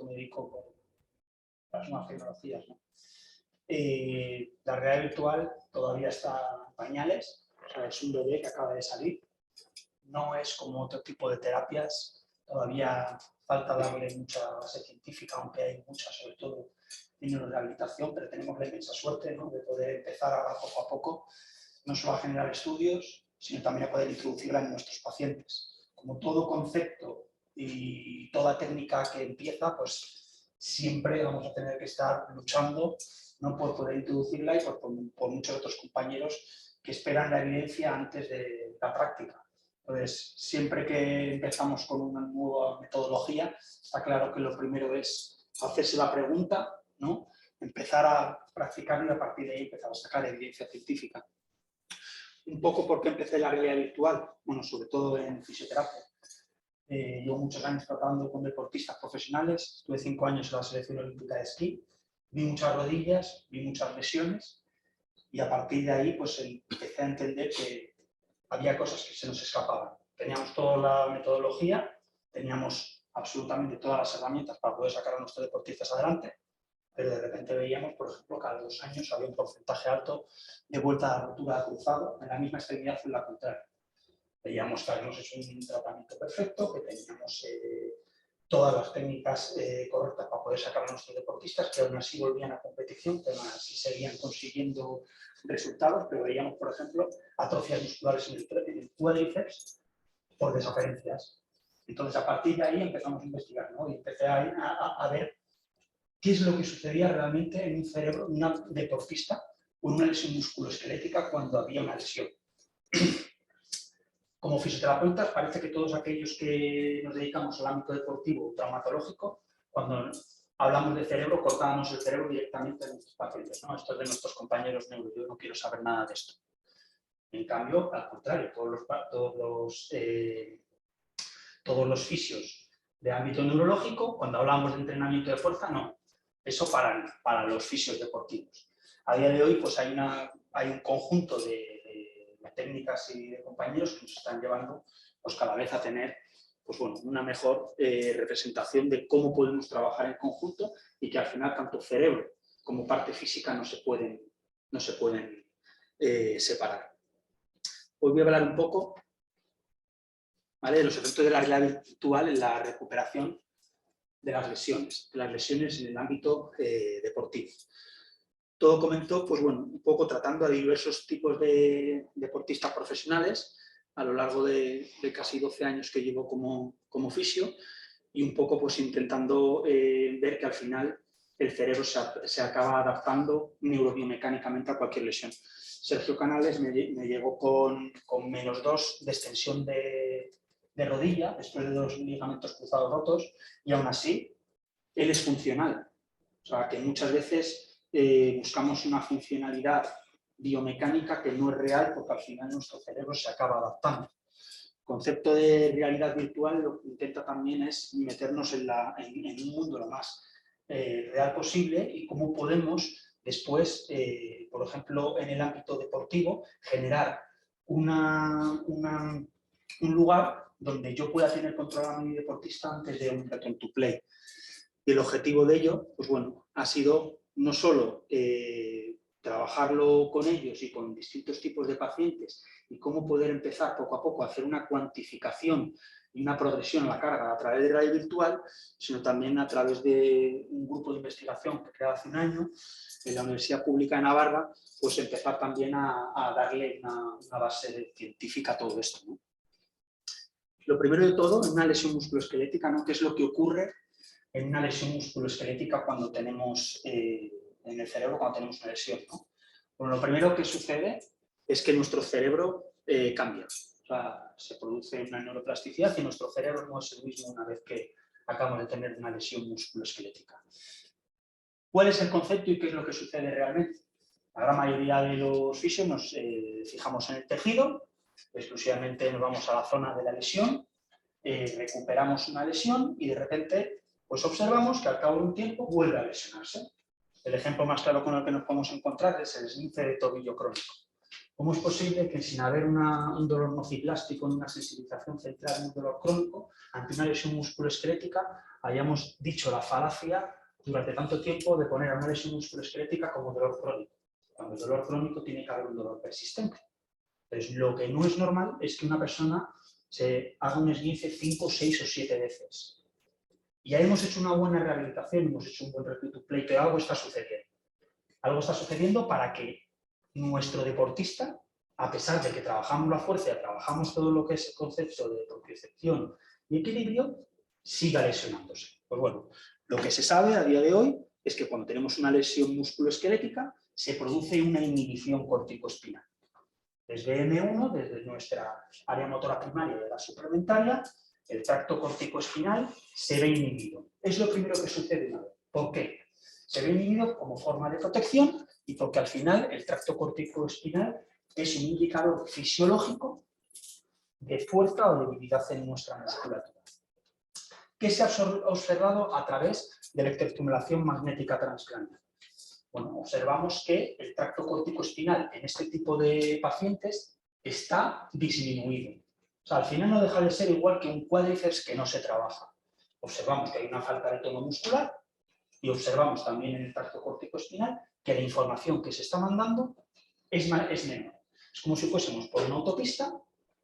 me dedico con las nuevas tecnologías, ¿no? La realidad virtual todavía está en pañales, o sea, es un bebé que acaba de salir. No es como otro tipo de terapias, todavía falta darle mucha base científica, aunque hay mucha, sobre todo en neurorehabilitación, pero tenemos la inmensa suerte, ¿no?, de poder empezar ahora poco a poco, no solo a generar estudios, sino también a poder introducirla en nuestros pacientes. Como todo concepto y toda técnica que empieza, pues siempre vamos a tener que estar luchando, ¿no?, por poder introducirla y por muchos otros compañeros que esperan la evidencia antes de la práctica. Entonces, siempre que empezamos con una nueva metodología, está claro que lo primero es hacerse la pregunta, ¿no?, empezar a practicarlo y a partir de ahí empezar a sacar evidencia científica. Un poco por qué empecé la realidad virtual, bueno, sobre todo en fisioterapia. Llevo muchos años tratando con deportistas profesionales, estuve 5 años en la selección olímpica de esquí, vi muchas rodillas, vi muchas lesiones y a partir de ahí pues empecé a entender que había cosas que se nos escapaban. Teníamos toda la metodología, teníamos absolutamente todas las herramientas para poder sacar a nuestros deportistas adelante, pero de repente veíamos, por ejemplo, cada 2 años había un porcentaje alto de vuelta a rotura de cruzado en la misma extremidad o en la contraria. Veíamos que habíamos hecho un tratamiento perfecto, que teníamos todas las técnicas correctas para poder sacar a nuestros deportistas, que aún así volvían a competición, que aún así seguían consiguiendo resultados, pero veíamos, por ejemplo, atrofias musculares en el cuádriceps por desaferencias. Entonces, a partir de ahí empezamos a investigar, ¿no? Y empecé a ver qué es lo que sucedía realmente en un cerebro de una deportista con una lesión musculoesquelética cuando había una lesión. Como fisioterapeutas, parece que todos aquellos que nos dedicamos al ámbito deportivo traumatológico, cuando hablamos de cerebro, cortábamos el cerebro directamente de nuestros pacientes, ¿no? Esto es de nuestros compañeros neuro, yo no quiero saber nada de esto. En cambio, al contrario, todos los fisios de ámbito neurológico, cuando hablamos de entrenamiento de fuerza, no. Eso para los fisios deportivos. A día de hoy pues hay un conjunto de técnicas y de compañeros que nos están llevando pues, cada vez a tener pues, bueno, una mejor representación de cómo podemos trabajar en conjunto y que al final tanto cerebro como parte física no se pueden separar. Hoy voy a hablar un poco, ¿vale?, de los efectos de la realidad virtual en la recuperación de las lesiones en el ámbito deportivo. Todo comenzó, pues bueno, un poco tratando a diversos tipos de deportistas profesionales a lo largo de casi 12 años que llevo como fisio y un poco pues intentando ver que al final el cerebro se acaba adaptando neurobiomecánicamente a cualquier lesión. Sergio Canales me llegó con -2 de extensión de rodilla después de 2 ligamentos cruzados rotos y aún así él es funcional. O sea, que muchas veces buscamos una funcionalidad biomecánica que no es real porque al final nuestro cerebro se acaba adaptando. El concepto de realidad virtual lo que intenta también es meternos en un mundo lo más real posible y cómo podemos después, por ejemplo, en el ámbito deportivo, generar un lugar donde yo pueda tener controlado a mi deportista antes de un return to play. Y el objetivo de ello, pues bueno, ha sido no solo trabajarlo con ellos y con distintos tipos de pacientes y cómo poder empezar poco a poco a hacer una cuantificación y una progresión a la carga a través de realidad virtual, sino también a través de un grupo de investigación que creó hace un año en la Universidad Pública de Navarra, pues empezar también a darle una base científica a todo esto, ¿no? Lo primero de todo, en una lesión musculoesquelética, ¿no?, ¿qué es lo que ocurre en una lesión musculoesquelética cuando tenemos en el cerebro, cuando tenemos una lesión, ¿no? Bueno, lo primero que sucede es que nuestro cerebro cambia. O sea, se produce una neuroplasticidad y nuestro cerebro no es el mismo una vez que acabamos de tener una lesión musculoesquelética. ¿Cuál es el concepto y qué es lo que sucede realmente? La gran mayoría de los fisios nos fijamos en el tejido, exclusivamente nos vamos a la zona de la lesión, recuperamos una lesión y de repente pues observamos que al cabo de un tiempo vuelve a lesionarse. El ejemplo más claro con el que nos podemos encontrar es el esguince de tobillo crónico. ¿Cómo es posible que sin haber un dolor nociplástico, una sensibilización central en un dolor crónico, ante una lesión musculoesquelética, hayamos dicho la falacia durante tanto tiempo de poner a una lesión musculoesquelética como dolor crónico? Cuando el dolor crónico tiene que haber un dolor persistente. Entonces, lo que no es normal es que una persona se haga un esguince 5, 6 o 7 veces. Y ya hemos hecho una buena rehabilitación, hemos hecho un buen return to play, pero algo está sucediendo. Algo está sucediendo para que nuestro deportista, a pesar de que trabajamos la fuerza, trabajamos todo lo que es el concepto de propiocepción y equilibrio, siga lesionándose. Pues bueno, lo que se sabe a día de hoy es que cuando tenemos una lesión musculoesquelética se produce una inhibición corticoespinal. Desde M1, desde nuestra área motora primaria de la suplementaria, el tracto corticoespinal se ve inhibido. Es lo primero que sucede una vez. ¿Por qué? Se ve inhibido como forma de protección y porque al final el tracto corticoespinal es un indicador fisiológico de fuerza o debilidad en nuestra musculatura. ¿Qué se ha observado a través de electroestimulación magnética transcraniana? Bueno, observamos que el tracto corticoespinal en este tipo de pacientes está disminuido. O sea, al final no deja de ser igual que un cuádriceps que no se trabaja. Observamos que hay una falta de tono muscular y observamos también en el tracto corticoespinal que la información que se está mandando es menor. Es como si fuésemos por una autopista,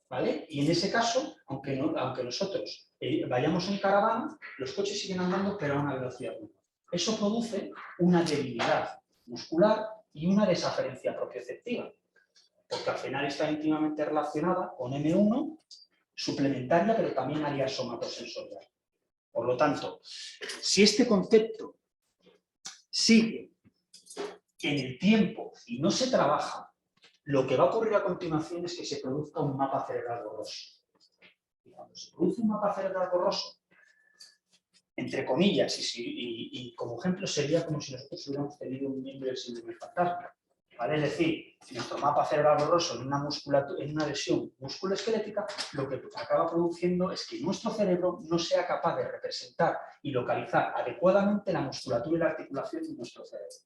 ¿vale? Y en ese caso, aunque nosotros vayamos en caravana, los coches siguen andando pero a una velocidad menor. Eso produce una debilidad muscular y una desaferencia propioceptiva, porque al final está íntimamente relacionada con M1, suplementaria, pero también área somatosensorial. Por lo tanto, si este concepto sigue en el tiempo y no se trabaja, lo que va a ocurrir a continuación es que se produzca un mapa cerebral borroso. Y cuando se produce un mapa cerebral borroso, entre comillas, y como ejemplo sería como si nosotros hubiéramos tenido un miembro del síndrome del fantasma. ¿Vale? Es decir, nuestro mapa cerebral borroso en una lesión musculoesquelética, lo que acaba produciendo es que nuestro cerebro no sea capaz de representar y localizar adecuadamente la musculatura y la articulación de nuestro cerebro.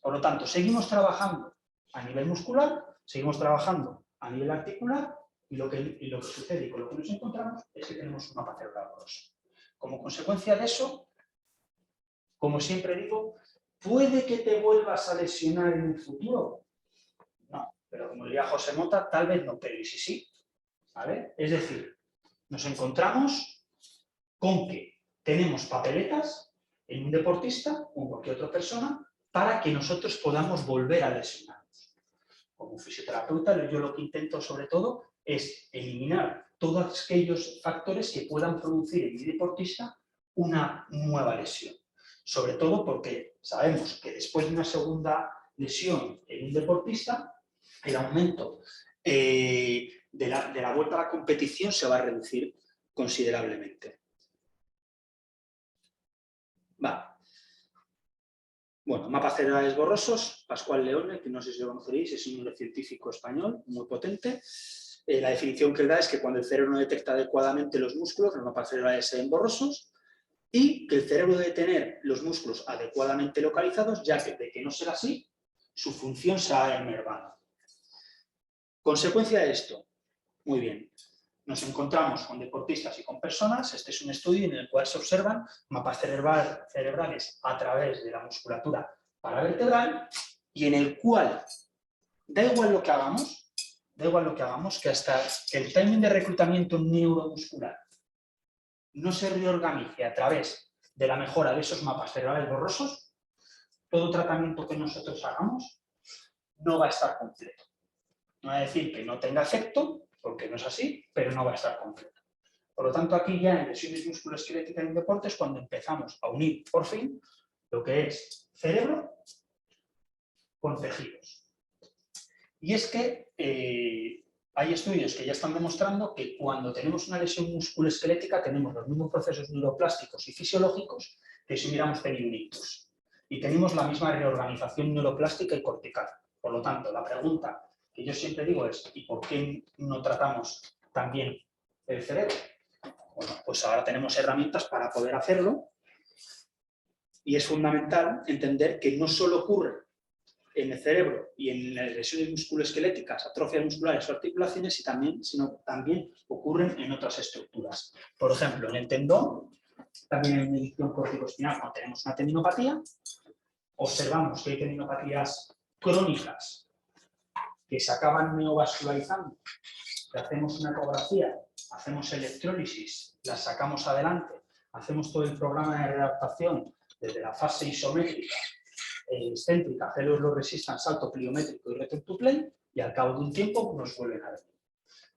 Por lo tanto, seguimos trabajando a nivel muscular, seguimos trabajando a nivel articular y lo que sucede y con lo que nos encontramos es que tenemos un mapa cerebral borroso. Como consecuencia de eso, como siempre digo, ¿puede que te vuelvas a lesionar en un futuro? No, pero como diría José Mota, tal vez no, pero ¿y si sí? ¿Vale? Es decir, nos encontramos con que tenemos papeletas en un deportista o en cualquier otra persona para que nosotros podamos volver a lesionarnos. Como fisioterapeuta, yo lo que intento sobre todo es eliminar todos aquellos factores que puedan producir en mi deportista una nueva lesión. Sobre todo porque sabemos que después de una segunda lesión en un deportista, el aumento de la vuelta a la competición se va a reducir considerablemente. Vale. Bueno, mapas cerebrales borrosos, Pascual Leone, que no sé si lo conoceréis, es un neurocientífico español muy potente. La definición que él da es que cuando el cerebro no detecta adecuadamente los músculos, los mapas cerebrales se ven borrosos, y que el cerebro debe tener los músculos adecuadamente localizados, ya que de que no será así, su función se va a ir mermando. Consecuencia de esto, muy bien, nos encontramos con deportistas y con personas. Este es un estudio en el cual se observan mapas cerebrales a través de la musculatura paravertebral y en el cual da igual lo que hagamos, que hasta que el timing de reclutamiento neuromuscular no se reorganice a través de la mejora de esos mapas cerebrales borrosos, todo tratamiento que nosotros hagamos no va a estar completo. No va a decir que no tenga efecto, porque no es así, pero no va a estar completo. Por lo tanto, aquí ya en lesiones musculoesqueléticas en deportes, cuando empezamos a unir, por fin, lo que es cerebro con tejidos. Y es que hay estudios que ya están demostrando que cuando tenemos una lesión musculoesquelética tenemos los mismos procesos neuroplásticos y fisiológicos que si hubiéramos tenido un ictus. Y tenemos la misma reorganización neuroplástica y cortical. Por lo tanto, la pregunta que yo siempre digo es ¿y por qué no tratamos también el cerebro? Bueno, pues ahora tenemos herramientas para poder hacerlo y es fundamental entender que no solo ocurre en el cerebro y en las lesiones musculoesqueléticas, atrofias musculares o articulaciones, sino también ocurren en otras estructuras. Por ejemplo, en el tendón, también en medición corticoespinal, cuando tenemos una tendinopatía, observamos que hay tendinopatías crónicas que se acaban neovascularizando, que hacemos una ecografía, hacemos electrólisis, las sacamos adelante, hacemos todo el programa de readaptación desde la fase isométrica, excéntrica, Hello Low Resistance, salto pliométrico y return to plane, y al cabo de un tiempo nos vuelven a venir.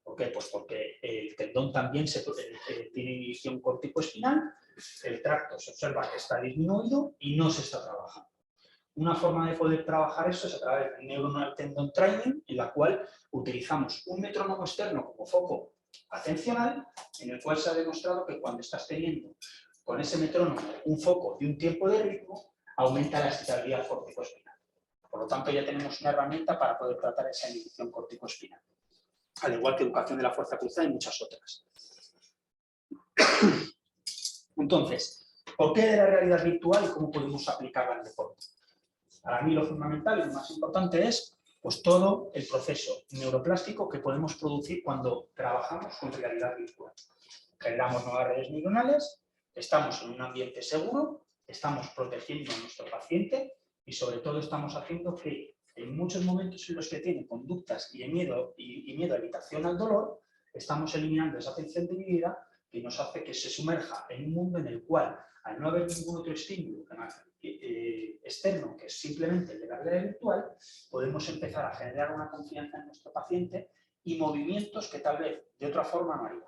¿Por qué? Pues porque el tendón también tiene inhibición corticoespinal, el tracto se observa que está disminuido y no se está trabajando. Una forma de poder trabajar eso es a través del Neuronal Tendon Training, en la cual utilizamos un metrónomo externo como foco atencional, en el cual se ha demostrado que cuando estás teniendo con ese metrónomo un foco de un tiempo de ritmo, aumenta la excitabilidad corticoespinal. Por lo tanto, ya tenemos una herramienta para poder tratar esa inhibición corticoespinal, al igual que educación de la fuerza cruzada y muchas otras. Entonces, ¿por qué de la realidad virtual y cómo podemos aplicarla al deporte? Para mí lo fundamental y lo más importante es pues, todo el proceso neuroplástico que podemos producir cuando trabajamos con realidad virtual. Generamos nuevas redes neuronales, estamos en un ambiente seguro, estamos protegiendo a nuestro paciente y sobre todo estamos haciendo que en muchos momentos en los que tiene conductas y miedo a evitación al dolor, estamos eliminando esa tensión dividida que nos hace que se sumerja en un mundo en el cual, al no haber ningún otro estímulo externo, que es simplemente el de la realidad virtual, podemos empezar a generar una confianza en nuestro paciente y movimientos que tal vez de otra forma no haría.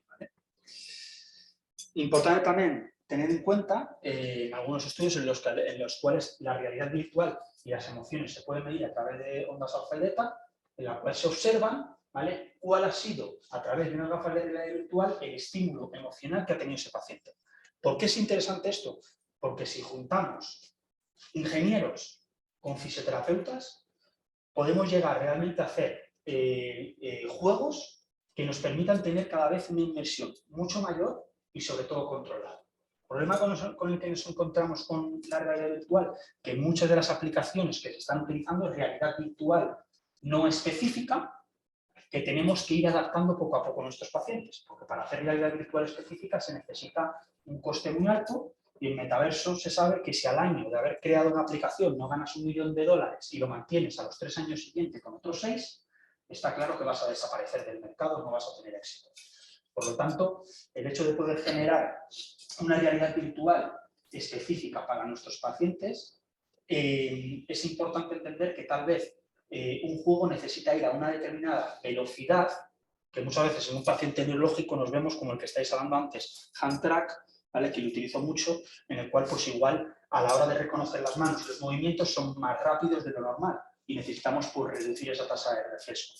¿Vale? Importante también tener en cuenta algunos estudios en los cuales la realidad virtual y las emociones se pueden medir a través de ondas alfa y beta, en la cual se observan, ¿vale?, cuál ha sido, a través de unas gafas de realidad virtual, el estímulo emocional que ha tenido ese paciente. ¿Por qué es interesante esto? Porque si juntamos ingenieros con fisioterapeutas, podemos llegar realmente a hacer juegos que nos permitan tener cada vez una inmersión mucho mayor y sobre todo controlada. El problema con el que nos encontramos con la realidad virtual, que muchas de las aplicaciones que se están utilizando es realidad virtual no específica, que tenemos que ir adaptando poco a poco a nuestros pacientes, porque para hacer realidad virtual específica se necesita un coste muy alto y en metaverso se sabe que si al año de haber creado una aplicación no ganas $1 millón y lo mantienes a los 3 años siguientes con otros 6, está claro que vas a desaparecer del mercado, no vas a tener éxito. Por lo tanto, el hecho de poder generar una realidad virtual específica para nuestros pacientes, es importante entender que tal vez un juego necesita ir a una determinada velocidad, que muchas veces en un paciente neurológico nos vemos como el que estáis hablando antes, hand track, ¿vale?, que lo utilizo mucho, en el cual pues igual a la hora de reconocer las manos y los movimientos son más rápidos de lo normal y necesitamos pues, reducir esa tasa de refresco.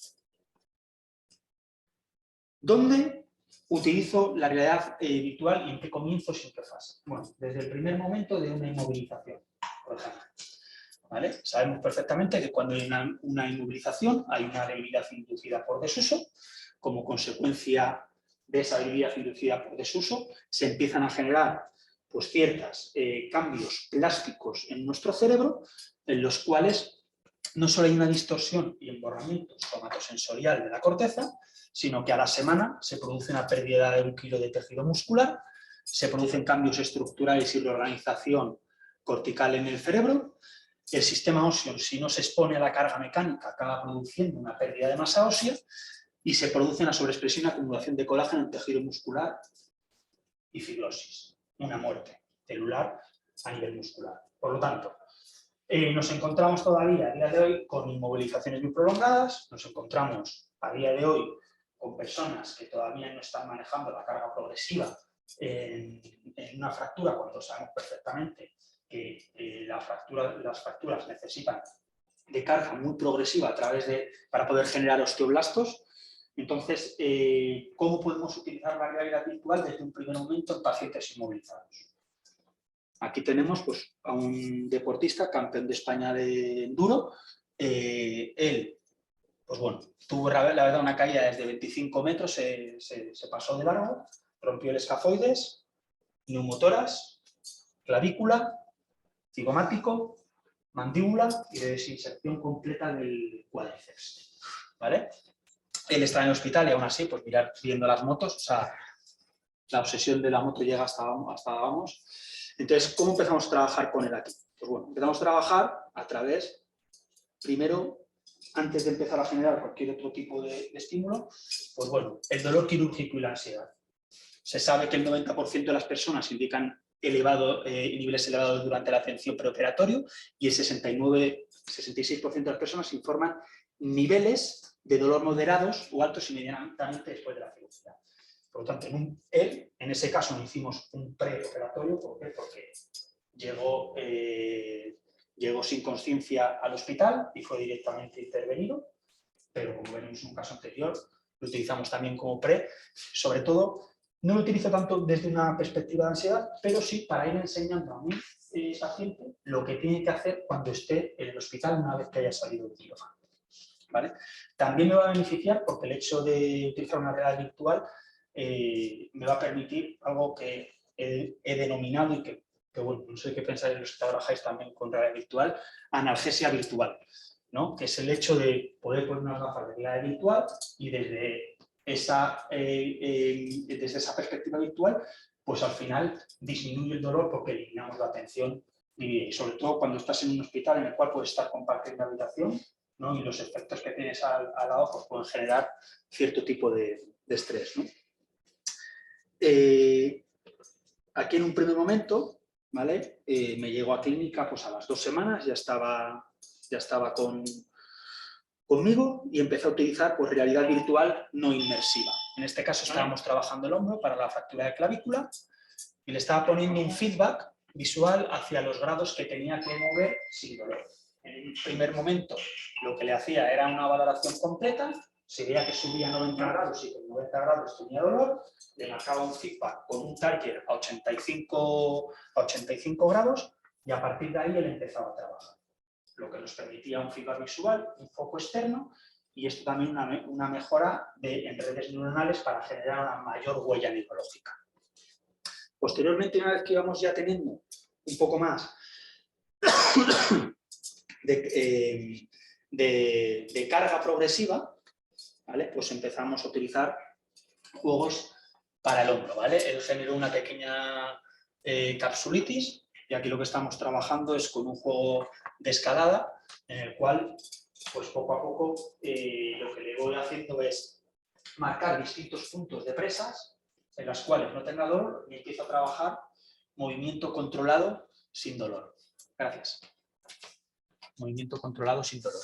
¿Dónde utilizo la realidad virtual y en qué comienzos y en qué fase? Bueno, desde el primer momento de una inmovilización, por ejemplo. ¿Vale? Sabemos perfectamente que cuando hay una inmovilización hay una debilidad inducida por desuso. Como consecuencia de esa debilidad inducida por desuso se empiezan a generar pues, ciertos cambios plásticos en nuestro cerebro, en los cuales no solo hay una distorsión y emborramiento somatosensorial de la corteza, sino que a la semana se produce una pérdida de 1 kilo de tejido muscular, se producen cambios estructurales y reorganización cortical en el cerebro. El sistema óseo, si no se expone a la carga mecánica, acaba produciendo una pérdida de masa ósea y se produce una sobreexpresión y acumulación de colágeno en tejido muscular y fibrosis, una muerte celular a nivel muscular. Por lo tanto, nos encontramos todavía a día de hoy con inmovilizaciones muy prolongadas, nos encontramos a día de hoy con personas que todavía no están manejando la carga progresiva en una fractura, cuando sabemos perfectamente que las fracturas necesitan de carga muy progresiva para poder generar osteoblastos. Entonces, ¿cómo podemos utilizar la realidad virtual desde un primer momento en pacientes inmovilizados? Aquí tenemos pues, a un deportista, campeón de España de enduro. Él, pues bueno, tuvo la verdad una caída desde 25 metros, se pasó de largo, rompió el escafoides, neumotoras, clavícula, cigomático, mandíbula y de desinserción completa del cuádriceps, ¿vale? Él está en el hospital y aún así, pues mirar, viendo las motos, o sea, la obsesión de la moto llega hasta vamos. Entonces, ¿cómo empezamos a trabajar con él aquí? Pues bueno, empezamos a trabajar a través, primero, antes de empezar a generar cualquier otro tipo de estímulo, pues bueno, el dolor quirúrgico y la ansiedad. Se sabe que el 90% de las personas indican niveles elevados durante la atención preoperatorio y el 66% de las personas informan niveles de dolor moderados o altos inmediatamente después de la cirugía. Por lo tanto, en ese caso no hicimos un preoperatorio. ¿Por qué? Porque llegó sin conciencia al hospital y fue directamente intervenido, pero como veremos en un caso anterior, lo utilizamos también como pre, sobre todo. No lo utilizo tanto desde una perspectiva de ansiedad, pero sí para ir enseñando a mi paciente lo que tiene que hacer cuando esté en el hospital una vez que haya salido del quirófano, ¿vale? También me va a beneficiar porque el hecho de utilizar una realidad virtual me va a permitir algo que he denominado y que bueno, no sé qué pensáis los que trabajáis también con realidad virtual, analgesia virtual, ¿no? Que es el hecho de poder poner unas gafas de realidad virtual y desde esa perspectiva virtual, pues al final disminuye el dolor porque eliminamos la tensión y sobre todo cuando estás en un hospital en el cual puedes estar compartiendo habitación, ¿no? Y los efectos que tienes al lado pues pueden generar cierto tipo de estrés, ¿no? Aquí en un primer momento, ¿vale? Me llegó a clínica pues a las 2 semanas, ya estaba conmigo y empecé a utilizar pues, realidad virtual no inmersiva. En este caso estábamos trabajando el hombro para la fractura de clavícula y le estaba poniendo un feedback visual hacia los grados que tenía que mover sin dolor. En un primer momento lo que le hacía era una valoración completa, se veía que subía 90 grados y que en 90 grados tenía dolor, le marcaba un feedback con un target a 85 grados y a partir de ahí él empezaba a trabajar. Lo que nos permitía un feedback visual, un foco externo y esto también una mejora en redes neuronales para generar una mayor huella neurológica. Posteriormente, una vez que íbamos ya teniendo un poco más de carga progresiva, ¿vale? Pues empezamos a utilizar juegos para el hombro, ¿vale? Él generó una pequeña capsulitis y aquí lo que estamos trabajando es con un juego de escalada en el cual, pues poco a poco, lo que le voy haciendo es marcar distintos puntos de presas en las cuales no tenga dolor y empiezo a trabajar movimiento controlado sin dolor. Gracias. Movimiento controlado sin dolor.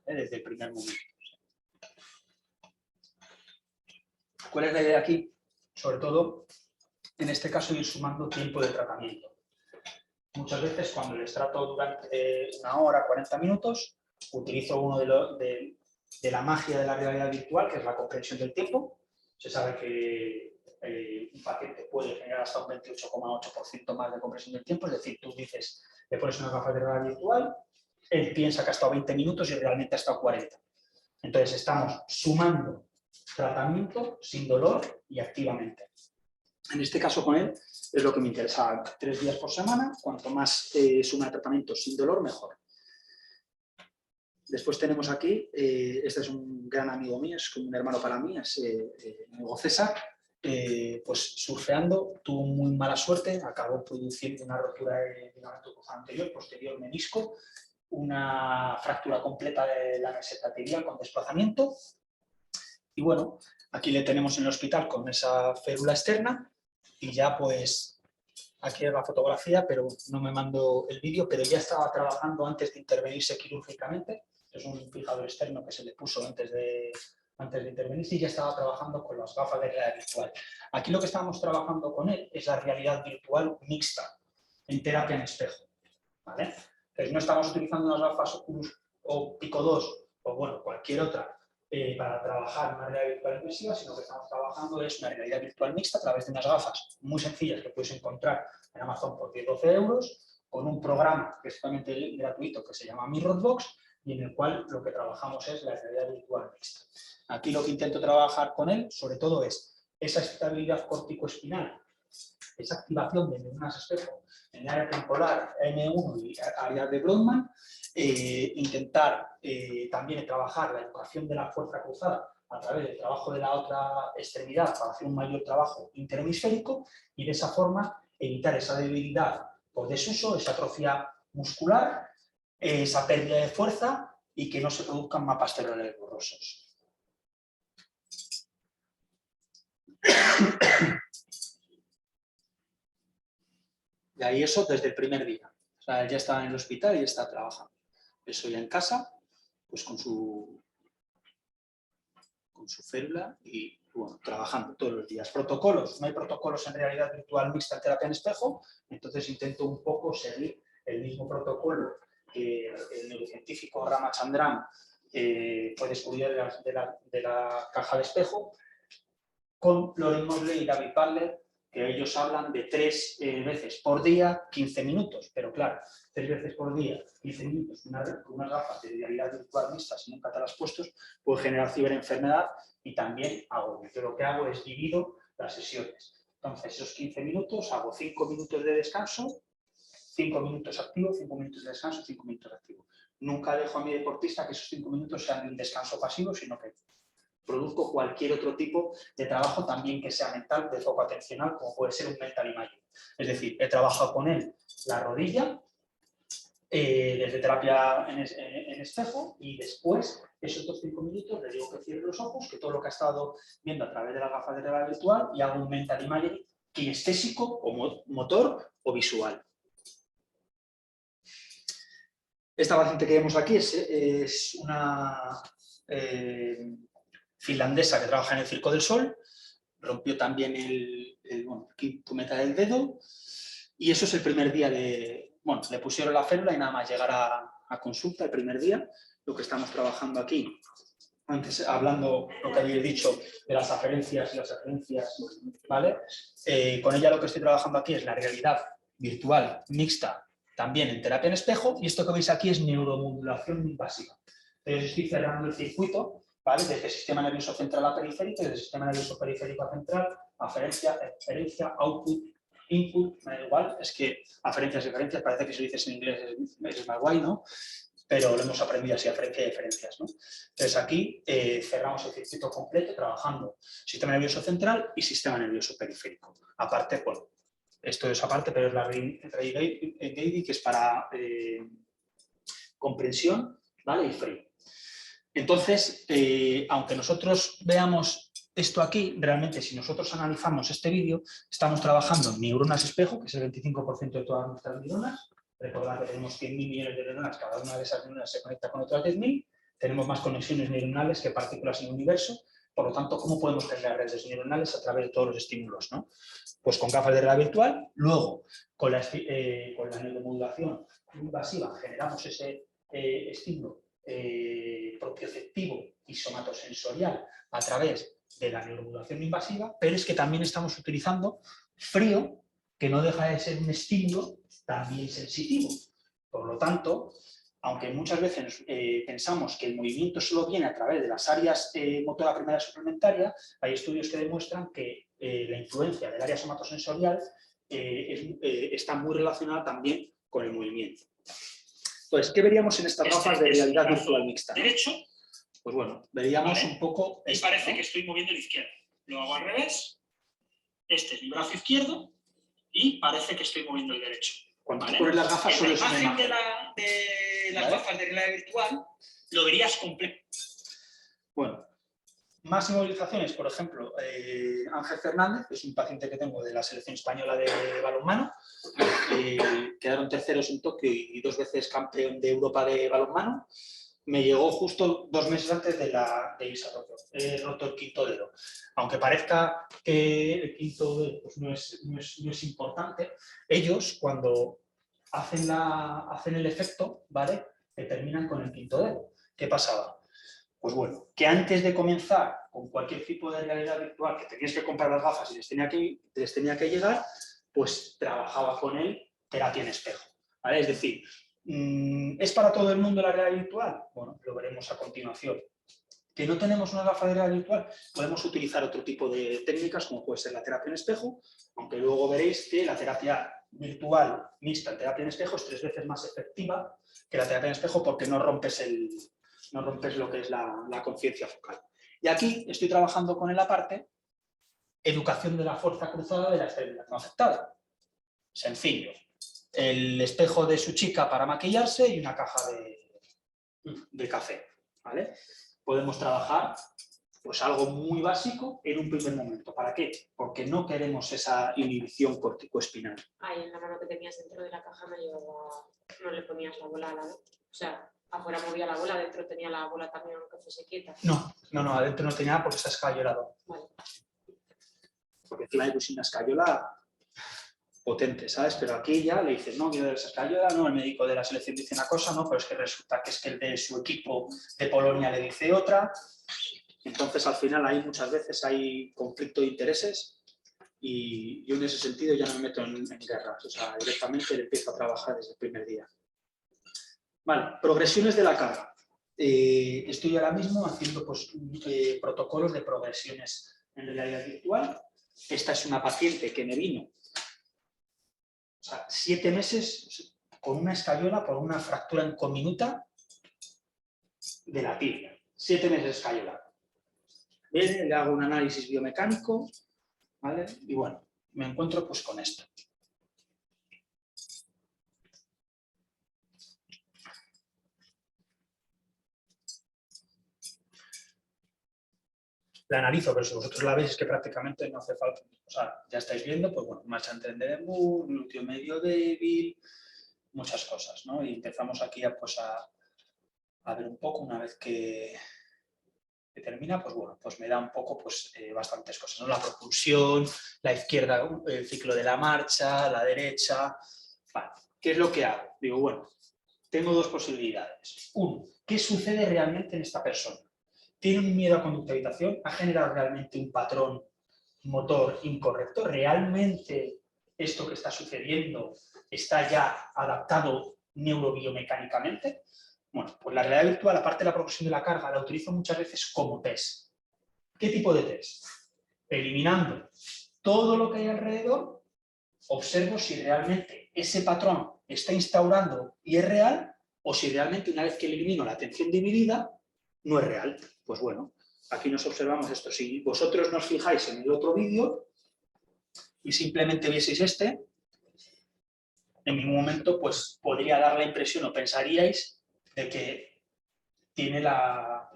Desde el primer momento. ¿Cuál es la idea aquí? Sobre todo, en este caso, ir sumando tiempo de tratamiento. Muchas veces cuando les trato durante 1 hora, 40 minutos, utilizo uno de la magia de la realidad virtual, que es la comprensión del tiempo. Se sabe que un paciente puede generar hasta un 28,8% más de comprensión del tiempo, es decir, tú dices, le pones una gafa de realidad virtual, él piensa que ha estado 20 minutos y realmente ha estado 40. Entonces estamos sumando tratamiento sin dolor y activamente. En este caso con él es lo que me interesa, 3 días por semana, cuanto más suma de tratamiento sin dolor, mejor. Después tenemos aquí, este es un gran amigo mío, es como un hermano para mí, es mi amigo César, pues surfeando, tuvo muy mala suerte, acabó produciendo una rotura de ligamento cruzado anterior, posterior menisco, una fractura completa de la meseta tibial con desplazamiento. Y bueno, aquí le tenemos en el hospital con esa férula externa y ya pues, aquí es la fotografía, pero no me mando el vídeo, pero ya estaba trabajando antes de intervenirse quirúrgicamente. Es un fijador externo que se le puso antes de intervenirse y ya estaba trabajando con las gafas de realidad virtual. Aquí lo que estábamos trabajando con él es la realidad virtual mixta, en terapia en espejo, ¿vale? Entonces no estamos utilizando unas gafas Oculus o Pico 2 o bueno, cualquier otra para trabajar una realidad virtual inmersiva, sino que estamos trabajando es una realidad virtual mixta a través de unas gafas muy sencillas que puedes encontrar en Amazon por 10-12 euros, con un programa que es totalmente gratuito que se llama Mirrorbox y en el cual lo que trabajamos es la realidad virtual mixta. Aquí lo que intento trabajar con él, sobre todo, es esa estabilidad corticoespinal esa activación de neuronas espejo en el área temporal M1 y áreas de Brodmann, intentar también trabajar la educación de la fuerza cruzada a través del trabajo de la otra extremidad para hacer un mayor trabajo interhemisférico y de esa forma evitar esa debilidad por desuso, esa atrofia muscular, esa pérdida de fuerza y que no se produzcan mapas cerebrales borrosos. Y ahí eso desde el primer día. O sea, él ya estaba en el hospital y está trabajando. Eso ya en casa, pues con su férula y bueno, trabajando todos los días. Protocolos. No hay protocolos en realidad virtual mixta en terapia en espejo, entonces intento un poco seguir el mismo protocolo que el neurocientífico Ramachandran fue descubrir de la caja de espejo, con Loren Mosley y David Butler, que ellos hablan de 3 veces por día, 15 minutos, pero claro, 3 veces por día, 15 minutos, con unas gafas de realidad virtual mixtas y nunca te las has puesto, puede generar ciberenfermedad y también agobio. Yo lo que hago es divido las sesiones. Entonces, esos 15 minutos hago 5 minutos de descanso, 5 minutos activo, 5 minutos de descanso, 5 minutos de activo. Nunca dejo a mi deportista que esos 5 minutos sean de un descanso pasivo, sino que produzco cualquier otro tipo de trabajo también que sea mental, de foco atencional, como puede ser un mental imaging. Es decir, he trabajado con él la rodilla, desde terapia en espejo, y después, esos otros 5 minutos, le digo que cierre los ojos, que todo lo que ha estado viendo a través de las gafas de realidad virtual, y hago un mental imaging kinestésico o motor o visual. Esta paciente que vemos aquí es una finlandesa que trabaja en el Circo del Sol, rompió también el puneta del dedo, y eso es el primer día de... Bueno, le pusieron la férula y nada más llegar a consulta el primer día, lo que estamos trabajando aquí. Antes, hablando lo que habéis dicho de las aferencias y las aferencias, ¿vale? Con ella lo que estoy trabajando aquí es la realidad virtual mixta, también en terapia en espejo, y esto que veis aquí es neuromodulación invasiva. Entonces estoy cerrando el circuito, ¿vale? Desde el sistema nervioso central a periférico, desde el sistema nervioso periférico a central, aferencia, exferencia, output, input, me da igual, es que aferencias y referencias, parece que si lo dices en inglés es más guay, ¿no? Pero lo hemos aprendido así, aferencia y diferencias, ¿no? Entonces aquí cerramos el circuito completo trabajando sistema nervioso central y sistema nervioso periférico. Aparte, bueno, esto es aparte, pero es la Ray-Gaby, que es para comprensión, ¿vale? Y free. Entonces, aunque nosotros veamos esto aquí, realmente si nosotros analizamos este vídeo, estamos trabajando en neuronas espejo, que es el 25% de todas nuestras neuronas. Recordad que tenemos 100.000 millones de neuronas, cada una de esas neuronas se conecta con otras 10.000, tenemos más conexiones neuronales que partículas en el universo, por lo tanto, ¿cómo podemos generar redes neuronales a través de todos los estímulos, ¿no? Pues con gafas de realidad virtual, luego con la neuromodulación invasiva generamos ese estímulo propioceptivo y somatosensorial a través de la neuromodulación invasiva, pero es que también estamos utilizando frío, que no deja de ser un estímulo también sensitivo. Por lo tanto, aunque muchas veces pensamos que el movimiento solo viene a través de las áreas motora primaria suplementaria, hay estudios que demuestran que la influencia del área somatosensorial está muy relacionada también con el movimiento. Entonces, ¿qué veríamos en estas gafas de realidad virtual mixta? Derecho. Pues bueno, veríamos un poco... Y parece que estoy moviendo el izquierdo. Lo hago al revés. Este es mi brazo izquierdo y parece que estoy moviendo el derecho. Cuando tú pones las gafas solo es una imagen. De las gafas de realidad virtual lo verías completo. Bueno, más inmovilizaciones, por ejemplo, Ángel Fernández, que es un paciente que tengo de la selección española de balonmano, quedaron terceros en Tokio y 2 veces campeón de Europa de balonmano. Me llegó justo 2 meses antes de irse a Tokio. He roto el quinto dedo. Aunque parezca que el quinto dedo pues no es importante, ellos cuando hacen el efecto, ¿vale? Que terminan con el quinto dedo. ¿Qué pasaba? Pues bueno, que antes de comenzar con cualquier tipo de realidad virtual, que tenías que comprar las gafas y les tenía que llegar, pues trabajaba con él terapia en espejo, ¿vale? Es decir, ¿es para todo el mundo la realidad virtual? Bueno, lo veremos a continuación. que no tenemos una gafa de realidad virtual, podemos utilizar otro tipo de técnicas, como puede ser la terapia en espejo, aunque luego veréis que la terapia virtual mixta en terapia en espejo es 3 veces más efectiva que la terapia en espejo porque no rompes lo que es la conciencia focal. Y aquí estoy trabajando con la parte educación de la fuerza cruzada de la extremidad no afectada. Sencillo. El espejo de su chica para maquillarse y una caja de café, ¿vale? Podemos trabajar pues algo muy básico en un primer momento. ¿Para qué? Porque no queremos esa inhibición corticoespinal. Ahí en la mano que tenías dentro de la caja no le ponías la bola al lado. O sea, afuera movía la bola, dentro tenía la bola también aunque fuese quieta. No, adentro no tenía nada porque está escayolado. Vale. Porque encima hay una escayola potente, ¿sabes? Pero aquí ya le dicen, no, quiero esa escayola, no, el médico de la selección dice una cosa, no, pero es que resulta que es que el de su equipo de Polonia le dice otra. Entonces, al final, ahí muchas veces hay conflicto de intereses y yo en ese sentido ya no me meto en guerras. O sea, directamente le empiezo a trabajar desde el primer día. Vale, progresiones de la carga. Estoy ahora mismo haciendo pues, protocolos de progresiones en realidad virtual. Esta es una paciente que me vino, o sea, 7 meses con una escayola por una fractura incominuta de la tibia. 7 meses escayola. Viene, le hago un análisis biomecánico, ¿vale? Y bueno, me encuentro pues con esto. La analizo, pero si vosotros la veis es que prácticamente no hace falta. O sea, ya estáis viendo, pues bueno, marcha entre Moore, glúteo medio débil, muchas cosas, ¿no? Y empezamos aquí pues a ver un poco, una vez que termina, pues bueno, pues me da un poco pues bastantes cosas, ¿no? La propulsión, la izquierda, el ciclo de la marcha, la derecha. Vale, ¿qué es lo que hago? Digo, bueno, tengo 2 posibilidades. Uno, ¿qué sucede realmente en esta persona? ¿Tiene un miedo a conducta de habitación? ¿Ha generado realmente un patrón motor incorrecto? ¿Realmente esto que está sucediendo está ya adaptado neurobiomecánicamente? Bueno, pues la realidad virtual, aparte de la progresión de la carga, la utilizo muchas veces como test. ¿Qué tipo de test? Eliminando todo lo que hay alrededor, observo si realmente ese patrón está instaurando y es real, o si realmente una vez que elimino la atención dividida, no es real. Pues bueno, aquí nos observamos esto. Si vosotros nos fijáis en el otro vídeo y simplemente vieseis este, en ningún momento pues, podría dar la impresión o pensaríais de que tiene la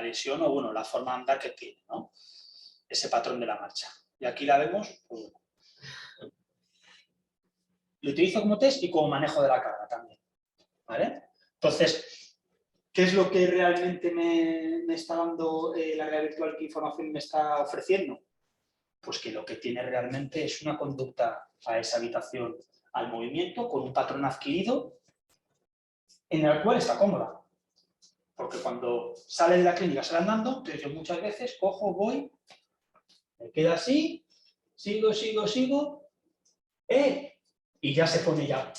lesión o bueno, la forma de andar que tiene, ¿no? Ese patrón de la marcha. Y aquí la vemos, pues bueno. Lo utilizo como test y como manejo de la carga también, ¿vale? Entonces, ¿qué es lo que realmente me está dando la realidad virtual? ¿Qué información me está ofreciendo? Pues que lo que tiene realmente es una conducta a esa habitación, al movimiento, con un patrón adquirido en el cual está cómoda. Porque cuando sale de la clínica, sale andando, entonces yo muchas veces cojo, voy, me quedo así, sigo, y ya se pone ya,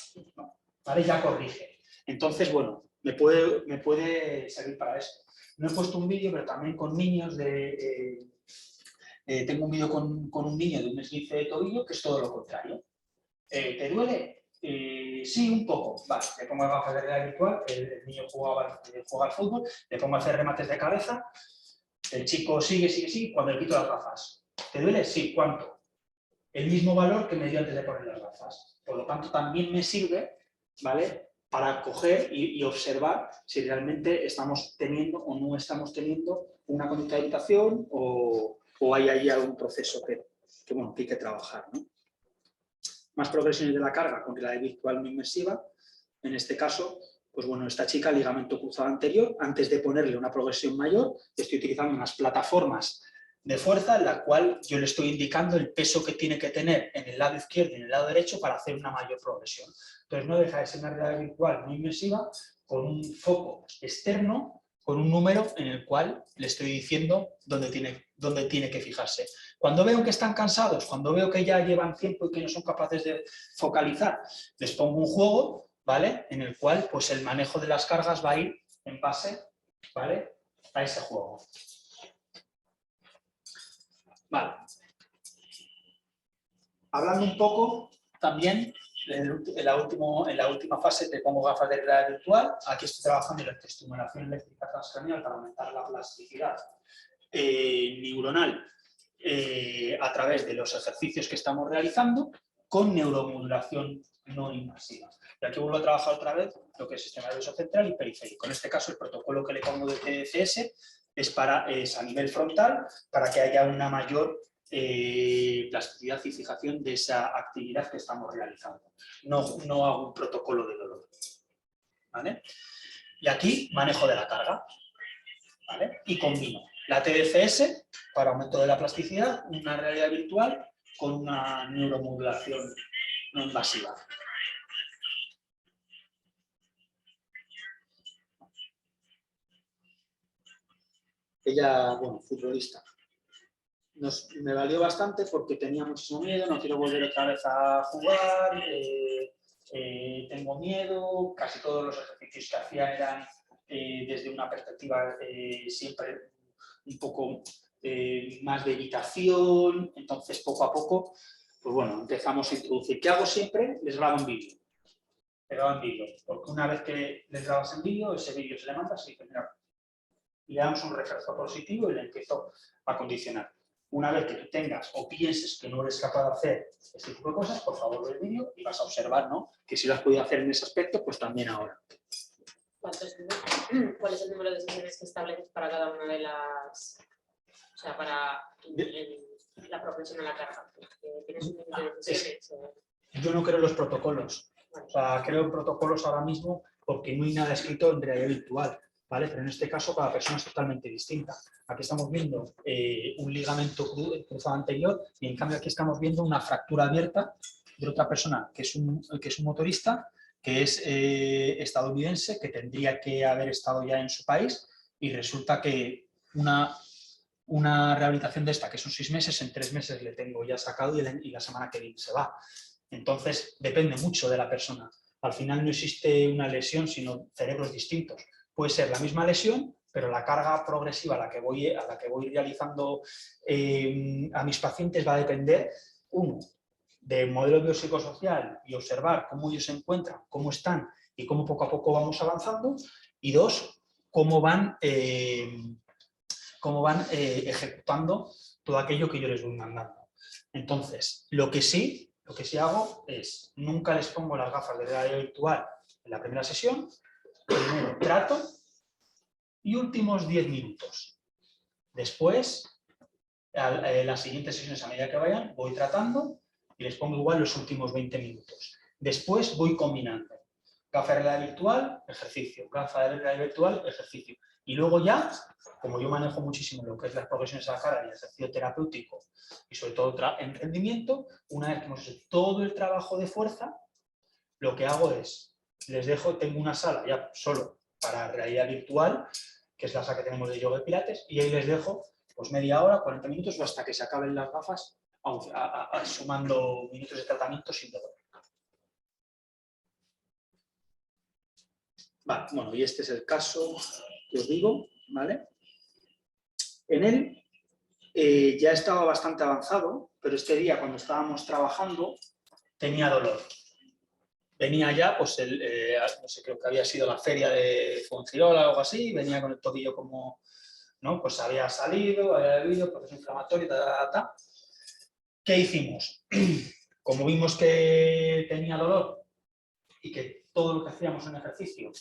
¿vale? Ya corrige. Entonces, bueno, me puede servir para eso. No he puesto un vídeo, pero también con niños tengo un vídeo con un niño de un esguince de tobillo que es todo lo contrario. ¿Te duele? Sí, un poco. Vale, le pongo gafas de realidad virtual, el niño juega al fútbol, le pongo a hacer remates de cabeza, el chico sigue, cuando le quito las gafas. ¿Te duele? Sí, ¿cuánto? El mismo valor que me dio antes de poner las gafas. Por lo tanto, también me sirve, ¿vale?, para coger y observar si realmente estamos teniendo o no estamos teniendo una conducta de habitación o hay ahí algún proceso que hay que trabajar, ¿no? Más progresiones de la carga con realidad virtual no inmersiva. En este caso, pues bueno, esta chica, ligamento cruzado anterior, antes de ponerle una progresión mayor, estoy utilizando unas plataformas de fuerza en la cual yo le estoy indicando el peso que tiene que tener en el lado izquierdo y en el lado derecho para hacer una mayor progresión. Entonces no deja de ser una realidad virtual no inmersiva con un foco externo, con un número en el cual le estoy diciendo dónde tiene que fijarse. Cuando veo que están cansados, cuando veo que ya llevan tiempo y que no son capaces de focalizar, les pongo un juego, ¿vale?, en el cual pues, el manejo de las cargas va a ir en base, ¿vale?, a ese juego. Vale. Hablando un poco también, en la última fase te pongo gafas de realidad virtual. Aquí estoy trabajando en la estimulación eléctrica transcranial para aumentar la plasticidad neuronal a través de los ejercicios que estamos realizando con neuromodulación no invasiva. Y aquí vuelvo a trabajar otra vez lo que es sistema nervioso central y periférico. En este caso, el protocolo que le pongo de TFS es a nivel frontal para que haya una mayor plasticidad y fijación de esa actividad que estamos realizando. No hago un protocolo de dolor. ¿Vale? Y aquí manejo de la carga. ¿Vale? Y combino la TFS para aumento de la plasticidad, una realidad virtual con una neuromodulación no invasiva. Ella, bueno, futbolista. Me valió bastante porque tenía muchísimo miedo, no quiero volver otra vez a jugar, tengo miedo, casi todos los ejercicios que hacía eran desde una perspectiva siempre un poco más de evitación, entonces poco a poco, pues bueno, empezamos a introducir. ¿Qué hago siempre? Les grabo en vídeo. Les grabo en vídeo, porque una vez que les grabas en vídeo, ese vídeo se le manda, así que mira, le damos un refuerzo positivo y le empiezo a condicionar. Una vez que tú tengas o pienses que no eres capaz de hacer este tipo de cosas, por favor, ve el vídeo y vas a observar, ¿no? Que si lo has podido hacer en ese aspecto, pues también ahora. ¿Cuál es el número de sesiones que estableces para cada una de las... O sea, para la progresión a la carga? ¿Tienes un número de sesiones? Yo no creo en los protocolos. O sea, creo en protocolos ahora mismo porque no hay nada escrito en realidad virtual. ¿Vale? Pero en este caso cada persona es totalmente distinta. Aquí estamos viendo un ligamento cruzado anterior y en cambio aquí estamos viendo una fractura abierta de otra persona que es un motorista, que es estadounidense, que tendría que haber estado ya en su país y resulta que una rehabilitación de esta, que son 6 meses, en 3 meses le tengo ya sacado y la semana que viene se va. Entonces depende mucho de la persona. Al final no existe una lesión, sino cerebros distintos. Puede ser la misma lesión, pero la carga progresiva a la que voy realizando a mis pacientes va a depender, uno, del modelo biopsicosocial y observar cómo ellos se encuentran, cómo están y cómo poco a poco vamos avanzando, y dos, cómo van ejecutando todo aquello que yo les voy mandando. Entonces, lo que sí hago es, nunca les pongo las gafas de realidad virtual en la primera sesión. Primero trato y últimos 10 minutos. Después, las siguientes sesiones a medida que vayan, voy tratando y les pongo igual los últimos 20 minutos. Después voy combinando. Gafa de realidad virtual, ejercicio. Gafa de realidad virtual, ejercicio. Y luego ya, como yo manejo muchísimo lo que es las progresiones a la cara y el ejercicio terapéutico y sobre todo en rendimiento, una vez que hemos hecho todo el trabajo de fuerza, lo que hago es, les dejo, tengo una sala ya solo para realidad virtual, que es la sala que tenemos de yoga y pilates, y ahí les dejo pues media hora, 40 minutos o hasta que se acaben las gafas, sumando minutos de tratamiento sin dolor. Vale, bueno, y este es el caso que os digo, ¿vale? En él ya estaba bastante avanzado, pero este día cuando estábamos trabajando tenía dolor. Venía ya, pues, no sé, creo que había sido la feria de Fuengirola o algo así, venía con el tobillo como, ¿no? Pues había salido, había bebido, proceso inflamatorio, ¿Qué hicimos? Como vimos que tenía dolor y que todo lo que hacíamos en ejercicio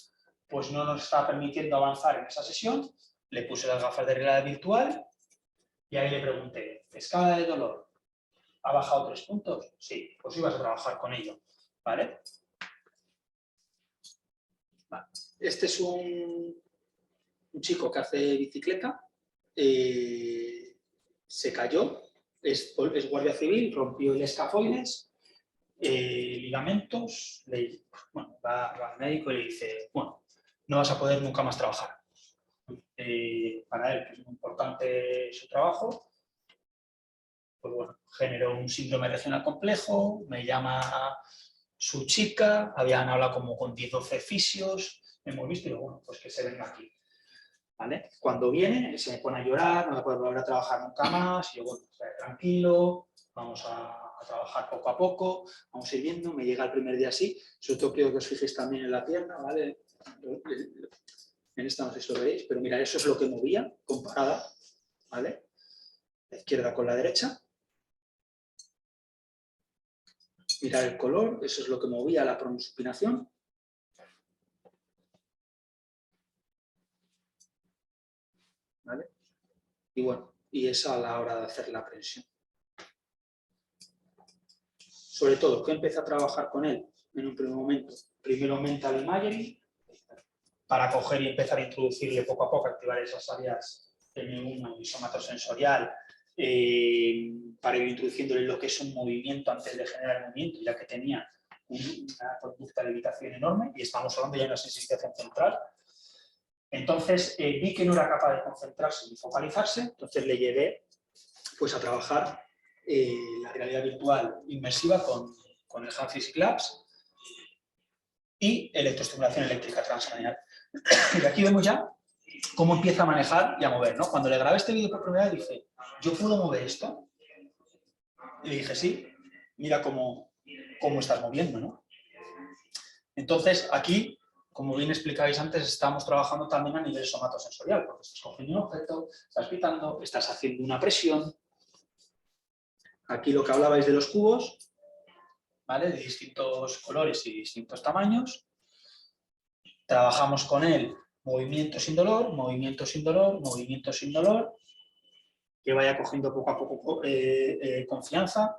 pues no nos estaba permitiendo avanzar en esa sesión, le puse las gafas de realidad virtual y ahí le pregunté, ¿escala de dolor ha bajado 3 puntos? Sí, pues ibas a trabajar con ello, ¿vale? Este es un chico que hace bicicleta, se cayó, es guardia civil, rompió el escafoides, ligamentos, bueno, va al médico y le dice, bueno, no vas a poder nunca más trabajar. Para él, que es muy importante su trabajo, pues bueno, generó un síndrome regional complejo, me llama su chica, habían hablado como con 10 o 12 fisios, hemos visto y digo, bueno, pues que se venga aquí. ¿vale? Cuando viene, se me pone a llorar, no me puede volver a trabajar nunca más, y yo, bueno, tranquilo, vamos a trabajar poco a poco, vamos a ir viendo, me llega el primer día así, sobre todo quiero que os fijéis también en la pierna, ¿vale? En esta no sé si lo veréis, pero mira, eso es lo que movía, comparada, ¿vale? La izquierda con la derecha. Mirar el color, eso es lo que movía la pronosupinación. ¿Vale? Y bueno, y esa a la hora de hacer la presión. Sobre todo, que empecé a trabajar con él en un primer momento. Primero mental imagery, para coger y empezar a introducirle poco a poco, activar esas áreas M1 y somatosensorial, para ir introduciéndole lo que es un movimiento antes de generar el movimiento, ya que tenía una conducta de evitación enorme, y estamos hablando ya de una sensibilización central. Entonces vi que no era capaz de concentrarse ni focalizarse, entonces le llevé pues, a trabajar la realidad virtual inmersiva con el Hand Physics Labs y electroestimulación eléctrica transcranial. Y aquí vemos ya cómo empieza a manejar y a mover, ¿no? Cuando le grabé este vídeo por primera vez dije, ¿yo puedo mover esto? Y le dije, sí, mira cómo estás moviendo, ¿no? Entonces aquí, como bien explicabais antes, estamos trabajando también a nivel somatosensorial, porque estás cogiendo un objeto, estás pitando, estás haciendo una presión. Aquí lo que hablabais de los cubos, ¿vale? De distintos colores y distintos tamaños. Trabajamos con él movimiento sin dolor, movimiento sin dolor, movimiento sin dolor, que vaya cogiendo poco a poco confianza.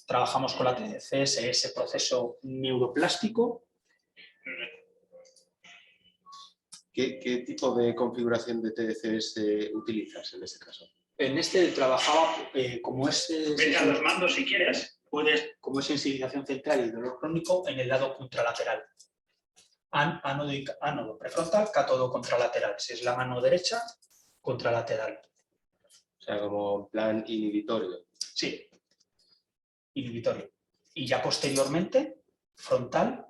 Trabajamos con la TDCS, ese proceso neuroplástico. ¿Qué tipo de configuración de TDCS utilizas en este caso? En este trabajaba como es... Vete a los mandos si quieres. Como es sensibilización central y dolor crónico en el lado contralateral. Ánodo prefrontal, cátodo contralateral. Si es la mano derecha, contralateral. O sea, como en plan inhibitorio. Sí, inhibitorio. Y ya posteriormente, frontal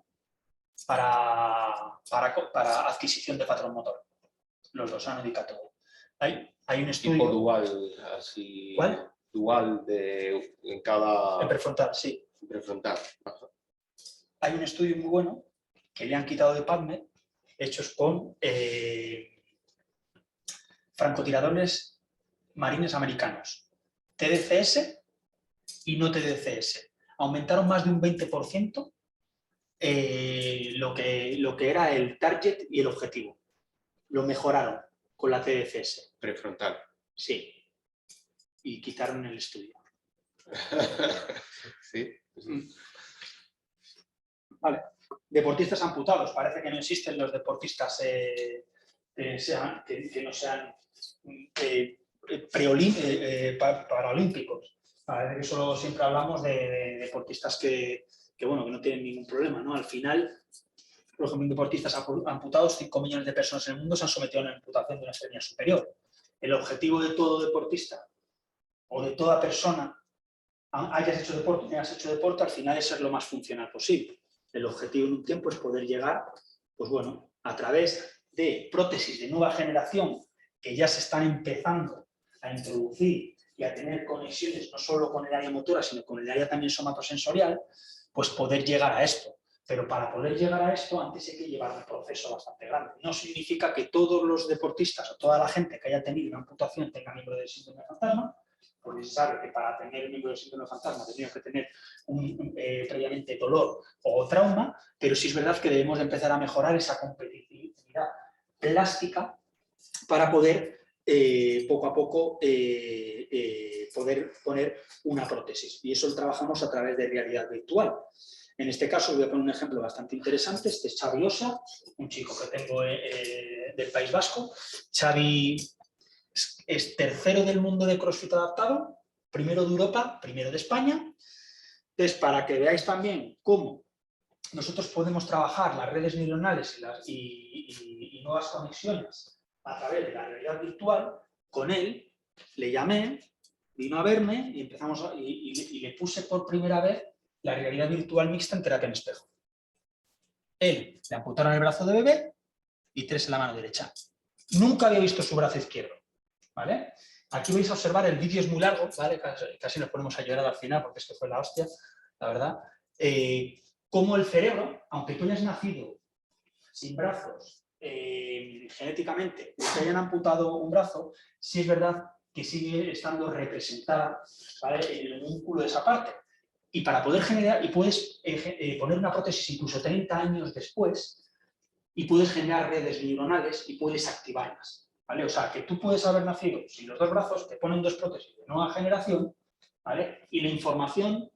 para adquisición de patrón motor. Los dos, ánodo y cátodo. Hay un estudio... Tipo dual, así... ¿Cuál? Dual en cada... En prefrontal, sí. Prefrontal. Hay un estudio muy bueno que le han quitado de PubMed, hechos con francotiradores marines americanos, TDCS y no TDCS. Aumentaron más de un 20% lo que era el target y el objetivo. Lo mejoraron con la TDCS. Prefrontal. Sí. Y quitaron el estudio. Sí. Vale. Deportistas amputados. Parece que no existen los deportistas que no sean paralímpicos. Parece que solo siempre hablamos de deportistas que no tienen ningún problema, ¿no? Al final, por ejemplo, deportistas amputados, 5 millones de personas en el mundo se han sometido a una amputación de una extremidad superior. El objetivo de todo deportista o de toda persona, hayas hecho deporte o no hayas hecho deporte, al final es ser lo más funcional posible. El objetivo en un tiempo es poder llegar, pues bueno, a través de prótesis de nueva generación que ya se están empezando a introducir y a tener conexiones no solo con el área motora, sino con el área también somatosensorial, pues poder llegar a esto. Pero para poder llegar a esto, antes hay que llevar un proceso bastante grande. No significa que todos los deportistas o toda la gente que haya tenido una amputación tenga miembro del síndrome de fantasma, porque se sabe que para tener el miembro del síndrome de fantasma tenía que tener previamente dolor o trauma, pero sí es verdad que debemos de empezar a mejorar esa competitividad plástica para poder poco a poco poder poner una prótesis. Y eso lo trabajamos a través de realidad virtual. En este caso os voy a poner un ejemplo bastante interesante. Este es Xavi Osa, un chico que tengo del País Vasco. Xavi es tercero del mundo de CrossFit adaptado, primero de Europa, primero de España. Entonces, para que veáis también cómo nosotros podemos trabajar las redes neuronales y nuevas conexiones a través de la realidad virtual, con él le llamé, vino a verme y empezamos y le puse por primera vez la realidad virtual mixta en terapia en espejo. Él le amputaron el brazo de bebé y 3 en la mano derecha. nunca había visto su brazo izquierdo, ¿vale? Aquí vais a observar, el vídeo es muy largo, ¿vale? Casi nos ponemos a llorar al final porque es que fue la hostia, la verdad. Cómo el cerebro, aunque tú hayas nacido sin brazos, genéticamente, o te hayan amputado un brazo, sí es verdad que sigue estando representada, ¿vale?, en el músculo de esa parte. Y para poder generar, y puedes poner una prótesis incluso 30 años después, y puedes generar redes neuronales y puedes activarlas, ¿vale? O sea, que tú puedes haber nacido sin los dos brazos, te ponen dos prótesis de nueva generación, ¿vale? Y la información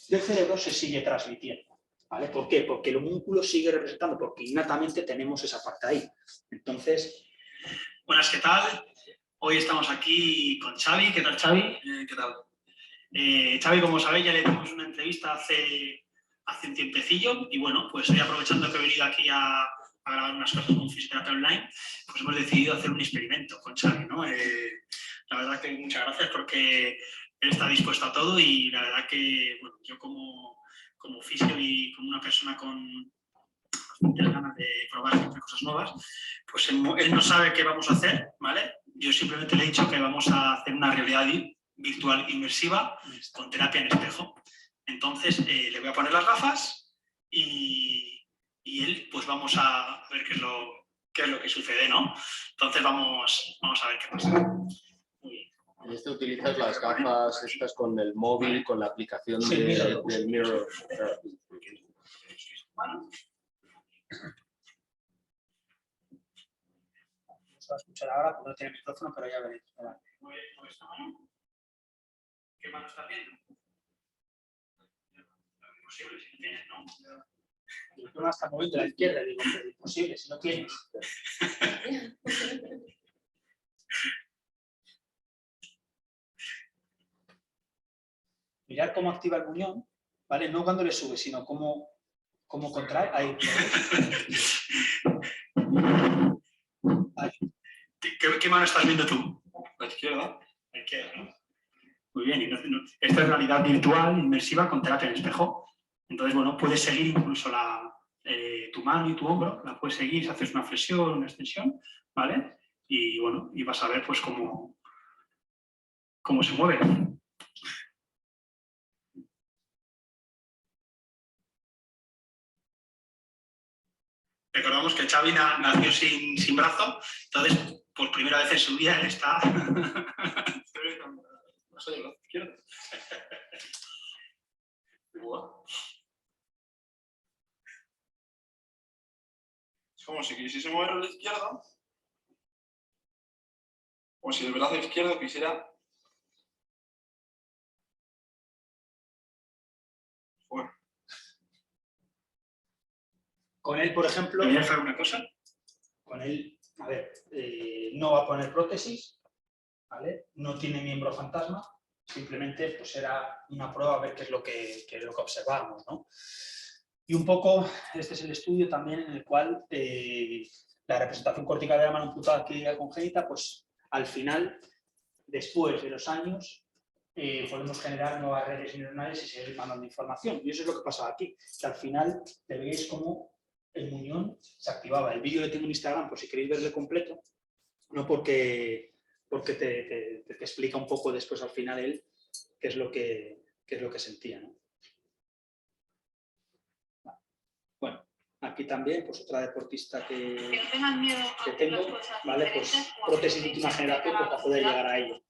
del cerebro se sigue transmitiendo, ¿vale? ¿Por qué? Porque el homúnculo sigue representando, porque innatamente tenemos esa parte ahí. Entonces... Buenas, ¿qué tal? Hoy estamos aquí con Xavi. ¿Qué tal, Xavi? ¿Qué tal? Xavi, como sabéis, ya le dimos una entrevista hace un tiempecillo y bueno, pues hoy aprovechando que he venido aquí a grabar unas cosas con Fisioterapia Online, pues hemos decidido hacer un experimento con Xavi, ¿no? La verdad que muchas gracias porque él está dispuesto a todo y la verdad que, bueno, yo como fisio y como una persona con ganas de probar siempre cosas nuevas, pues él no sabe qué vamos a hacer, ¿vale? Yo simplemente le he dicho que vamos a hacer una realidad virtual inmersiva con terapia en espejo. Entonces le voy a poner las gafas y él, pues vamos a ver qué es lo que sucede, ¿no? Entonces vamos a ver qué pasa. Muy bien. En este utilizas las gafas estas con el móvil, con la aplicación Sí, del Mirror. Vamos a escuchar ahora, porque no tiene micrófono, pero ya veréis. ¿Mueve esta mano? ¿Qué mano está haciendo? Imposible si no tienes, ¿no? Yo creo que hasta moviendo la izquierda, digo, pero es imposible si no tienes. Mirad cómo activa el muñón, ¿vale? No cuando le sube, sino cómo contrae. Ahí. Ahí. ¿Qué mano estás viendo tú? La izquierda. La izquierda, ¿no? Muy bien. Esta es realidad virtual, inmersiva, con terapia en espejo. Entonces, bueno, puedes seguir incluso tu mano y tu hombro, la puedes seguir si haces una flexión, una extensión, ¿vale? Y bueno, y vas a ver pues cómo se mueve. Recordamos que Xavi nació sin brazo, entonces por primera vez en su vida él está... No soy el brazo izquierdo. Es como si quisiese mover a la izquierda, como si el brazo izquierdo quisiera... Bueno. Con él, por ejemplo... ¿Te voy a dejar una cosa? Con él, a ver, no va a poner prótesis, ¿vale? No tiene miembro fantasma, simplemente pues era una prueba a ver qué es lo que observábamos, ¿no? Y un poco, este es el estudio también en el cual la representación cortical de la mano amputada adquirida congénita, pues al final, después de los años, podemos generar nuevas redes neuronales y seguir mandando información. Y eso es lo que pasaba aquí, que al final veis cómo el muñón se activaba. El vídeo lo tengo en Instagram, por si queréis verlo completo, no porque te explica un poco después al final él qué es lo que sentía, ¿no? Bueno, aquí también, pues otra deportista que tengo, ¿vale? Pues prótesis de última generación para poder llegar a ello.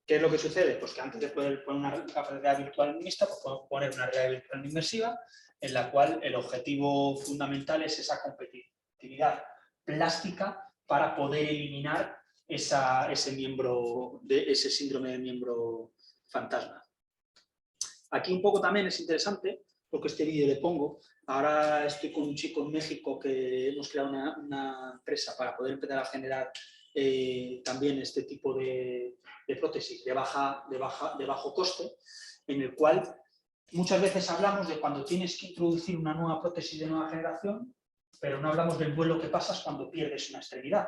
¿Qué es lo que sucede? Pues que antes de poder poner una realidad virtual mixta, pues podemos poner una realidad virtual inmersiva, en la cual el objetivo fundamental es esa competitividad plástica para poder eliminar ese síndrome de miembro fantasma. Aquí un poco también es interesante, porque este vídeo le pongo, ahora estoy con un chico en México que hemos creado una empresa para poder empezar a generar también este tipo de prótesis de bajo coste, en el cual muchas veces hablamos de cuando tienes que introducir una nueva prótesis de nueva generación, pero no hablamos del duelo que pasas cuando pierdes una extremidad.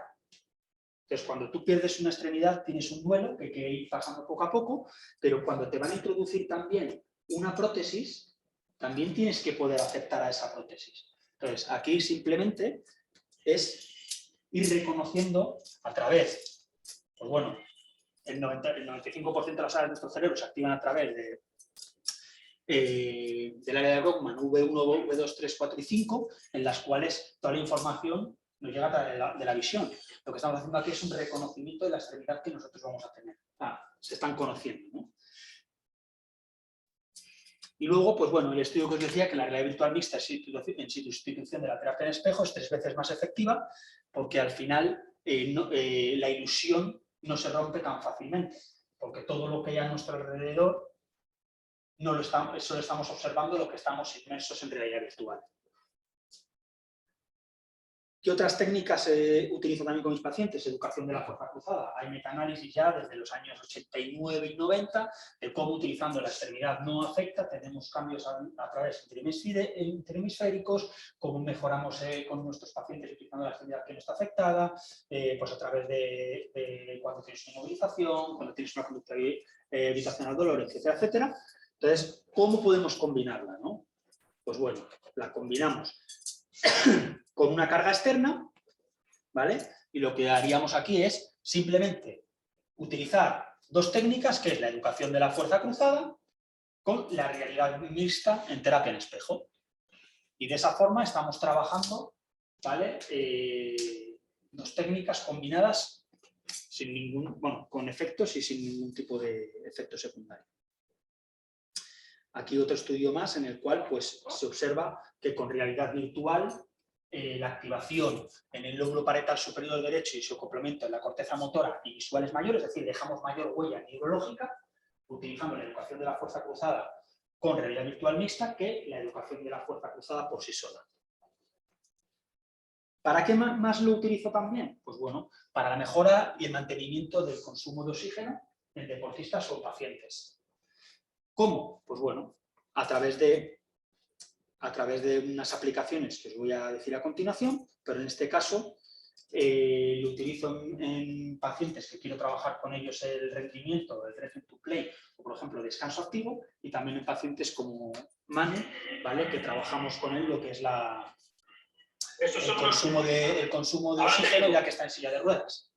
Entonces, cuando tú pierdes una extremidad, tienes un duelo que hay que ir pasando poco a poco, pero cuando te van a introducir también una prótesis, también tienes que poder aceptar a esa prótesis. Entonces, aquí simplemente es ir reconociendo a través, pues bueno, el 95% de las áreas de nuestro cerebro se activan a través del área de Brockman, V1, V2, 3, 4 y 5, en las cuales toda la información nos llega a través de la visión. Lo que estamos haciendo aquí es un reconocimiento de la extremidad que nosotros vamos a tener. Se están conociendo, ¿no? Y luego, pues bueno, el estudio que os decía que la realidad virtual mixta en sustitución de la terapia en espejo es 3 veces más efectiva, porque al final la ilusión no se rompe tan fácilmente, porque todo lo que hay a nuestro alrededor solo estamos observando lo que estamos inmersos en realidad virtual. ¿Qué otras técnicas utilizo también con mis pacientes? Educación de la fuerza cruzada. Hay metaanálisis ya desde los años 89 y 90 de cómo utilizando la extremidad no afecta, tenemos cambios a través interhemisféricos, cómo mejoramos con nuestros pacientes utilizando la extremidad que no está afectada, pues a través de cuando tienes una movilización, cuando tienes una conducta habitacional dolor, etcétera, etcétera. Entonces, ¿cómo podemos combinarla, no? Pues bueno, la combinamos con una carga externa, ¿vale? Y lo que haríamos aquí es simplemente utilizar 2 técnicas, que es la educación de la fuerza cruzada con la realidad mixta en terapia en espejo. Y de esa forma estamos trabajando, ¿vale? 2 técnicas combinadas sin ningún, bueno, con efectos y sin ningún tipo de efecto secundario. Aquí otro estudio más en el cual pues, se observa que con realidad virtual la activación en el lóbulo parietal superior derecho y su complemento en la corteza motora y visual es mayor, es decir, dejamos mayor huella neurológica utilizando la educación de la fuerza cruzada con realidad virtual mixta que la educación de la fuerza cruzada por sí sola. ¿Para qué más lo utilizo también? Pues bueno, para la mejora y el mantenimiento del consumo de oxígeno en deportistas o pacientes. ¿Cómo? Pues bueno, a través de unas aplicaciones que os voy a decir a continuación, pero en este caso lo utilizo en pacientes que quiero trabajar con ellos el rendimiento, el return to play, o por ejemplo descanso activo, y también en pacientes como Manu, ¿vale? Que trabajamos con él lo que es el consumo de oxígeno ya que está en silla de ruedas.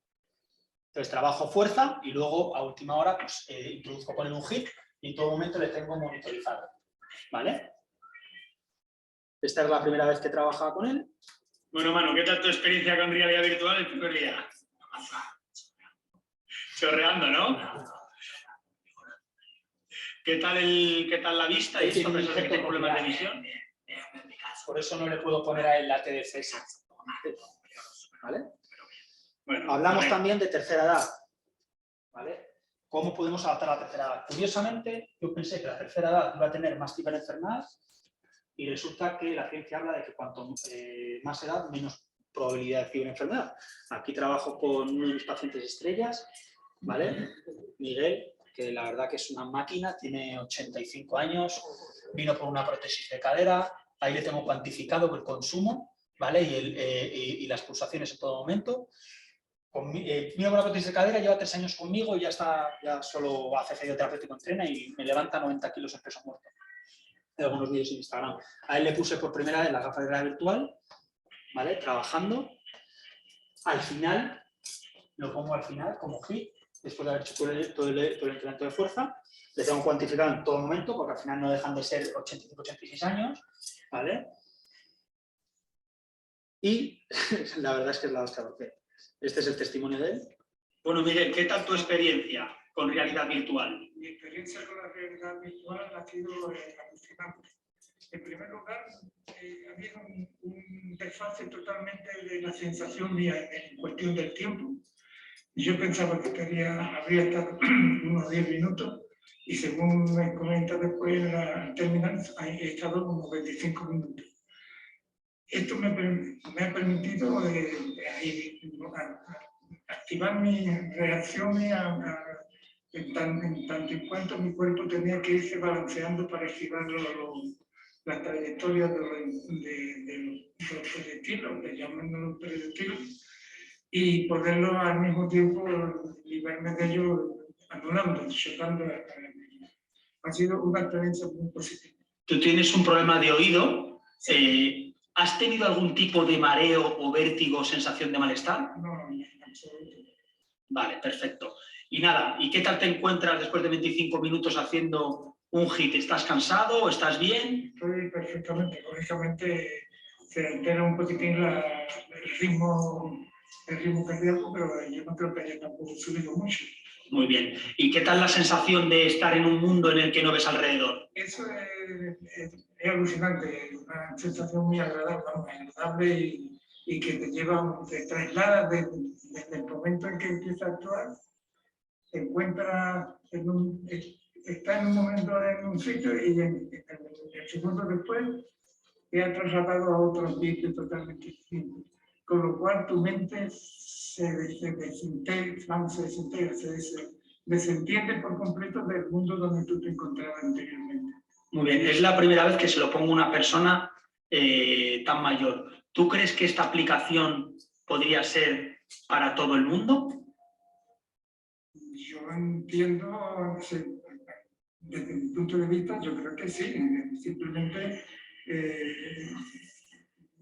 Entonces trabajo fuerza y luego a última hora pues, introduzco con él un hit y en todo momento le tengo monitorizado, ¿vale? Esta es la primera vez que trabajaba con él. Bueno, Manu, ¿qué tal tu experiencia con realidad virtual el primer día? Chorreando, ¿no? ¿Qué tal la vista? ¿Y esto pensás que tiene problemas de visión? Por eso no le puedo poner a él la TDFS. ¿Vale? Bueno, hablamos también de tercera edad. ¿Vale? ¿Cómo podemos adaptar a la tercera edad? Curiosamente, yo pensé que la tercera edad iba a tener más ciberenfermedades y resulta que la ciencia habla de que cuanto más edad, menos probabilidad de ciberenfermedad. Aquí trabajo con uno de mis pacientes estrellas, ¿vale? Miguel, que la verdad que es una máquina, tiene 85 años, vino por una prótesis de cadera, ahí le tengo cuantificado el consumo, ¿vale? Y las pulsaciones en todo momento. Vino con una prótesis de cadera, lleva 3 años conmigo y ya solo hace fisioterapéutico, entrena y me levanta 90 kilos en peso muerto. Hay algunos vídeos en Instagram. A él le puse por primera vez las gafas de realidad virtual, ¿vale? Trabajando. Al final, lo pongo al final como hit, después de haber hecho todo el entrenamiento de fuerza. Le tengo cuantificado en todo momento, porque al final no dejan de ser 85-86 años, ¿vale? Y la verdad es que es la hostia, porque este es el testimonio de él. Bueno, Miguel, ¿qué tal tu experiencia con realidad virtual? Mi experiencia con la realidad virtual ha sido alucinante. En primer lugar, había un desfase totalmente de la sensación mía en cuestión del tiempo. Y yo pensaba que habría estado unos 10 minutos y según me comenta después al terminar, he estado como 25 minutos. Esto me ha permitido activar mis reacciones en tanto en cuanto mi cuerpo tenía que irse balanceando para esquivar las trayectorias de los proyectiles, que llaman los proyectiles, y poderlo al mismo tiempo librarme de ellos anulando, chocando. Ha sido una experiencia muy positiva. Tú tienes un problema de oído. ¿Has tenido algún tipo de mareo o vértigo o sensación de malestar? No, en absoluto. Vale, perfecto. Y nada, ¿y qué tal te encuentras después de 25 minutos haciendo un HIIT? ¿Estás cansado o estás bien? Estoy perfectamente. Lógicamente se altera un poquitín el ritmo cardíaco, pero yo no creo que haya tampoco subido mucho. Muy bien. ¿Y qué tal la sensación de estar en un mundo en el que no ves alrededor? Eso es alucinante, una sensación muy agradable y que te lleva, te traslada desde el momento en que empieza a actuar, se encuentra está en un momento en un sitio y en el segundo después te ha trasladado a otro ambiente totalmente distinto. Con lo cual tu mente se desentiende por completo del mundo donde tú te encontrabas anteriormente. Muy bien, es la primera vez que se lo pongo a una persona tan mayor. ¿Tú crees que esta aplicación podría ser para todo el mundo? Yo entiendo, desde mi punto de vista, yo creo que sí. Simplemente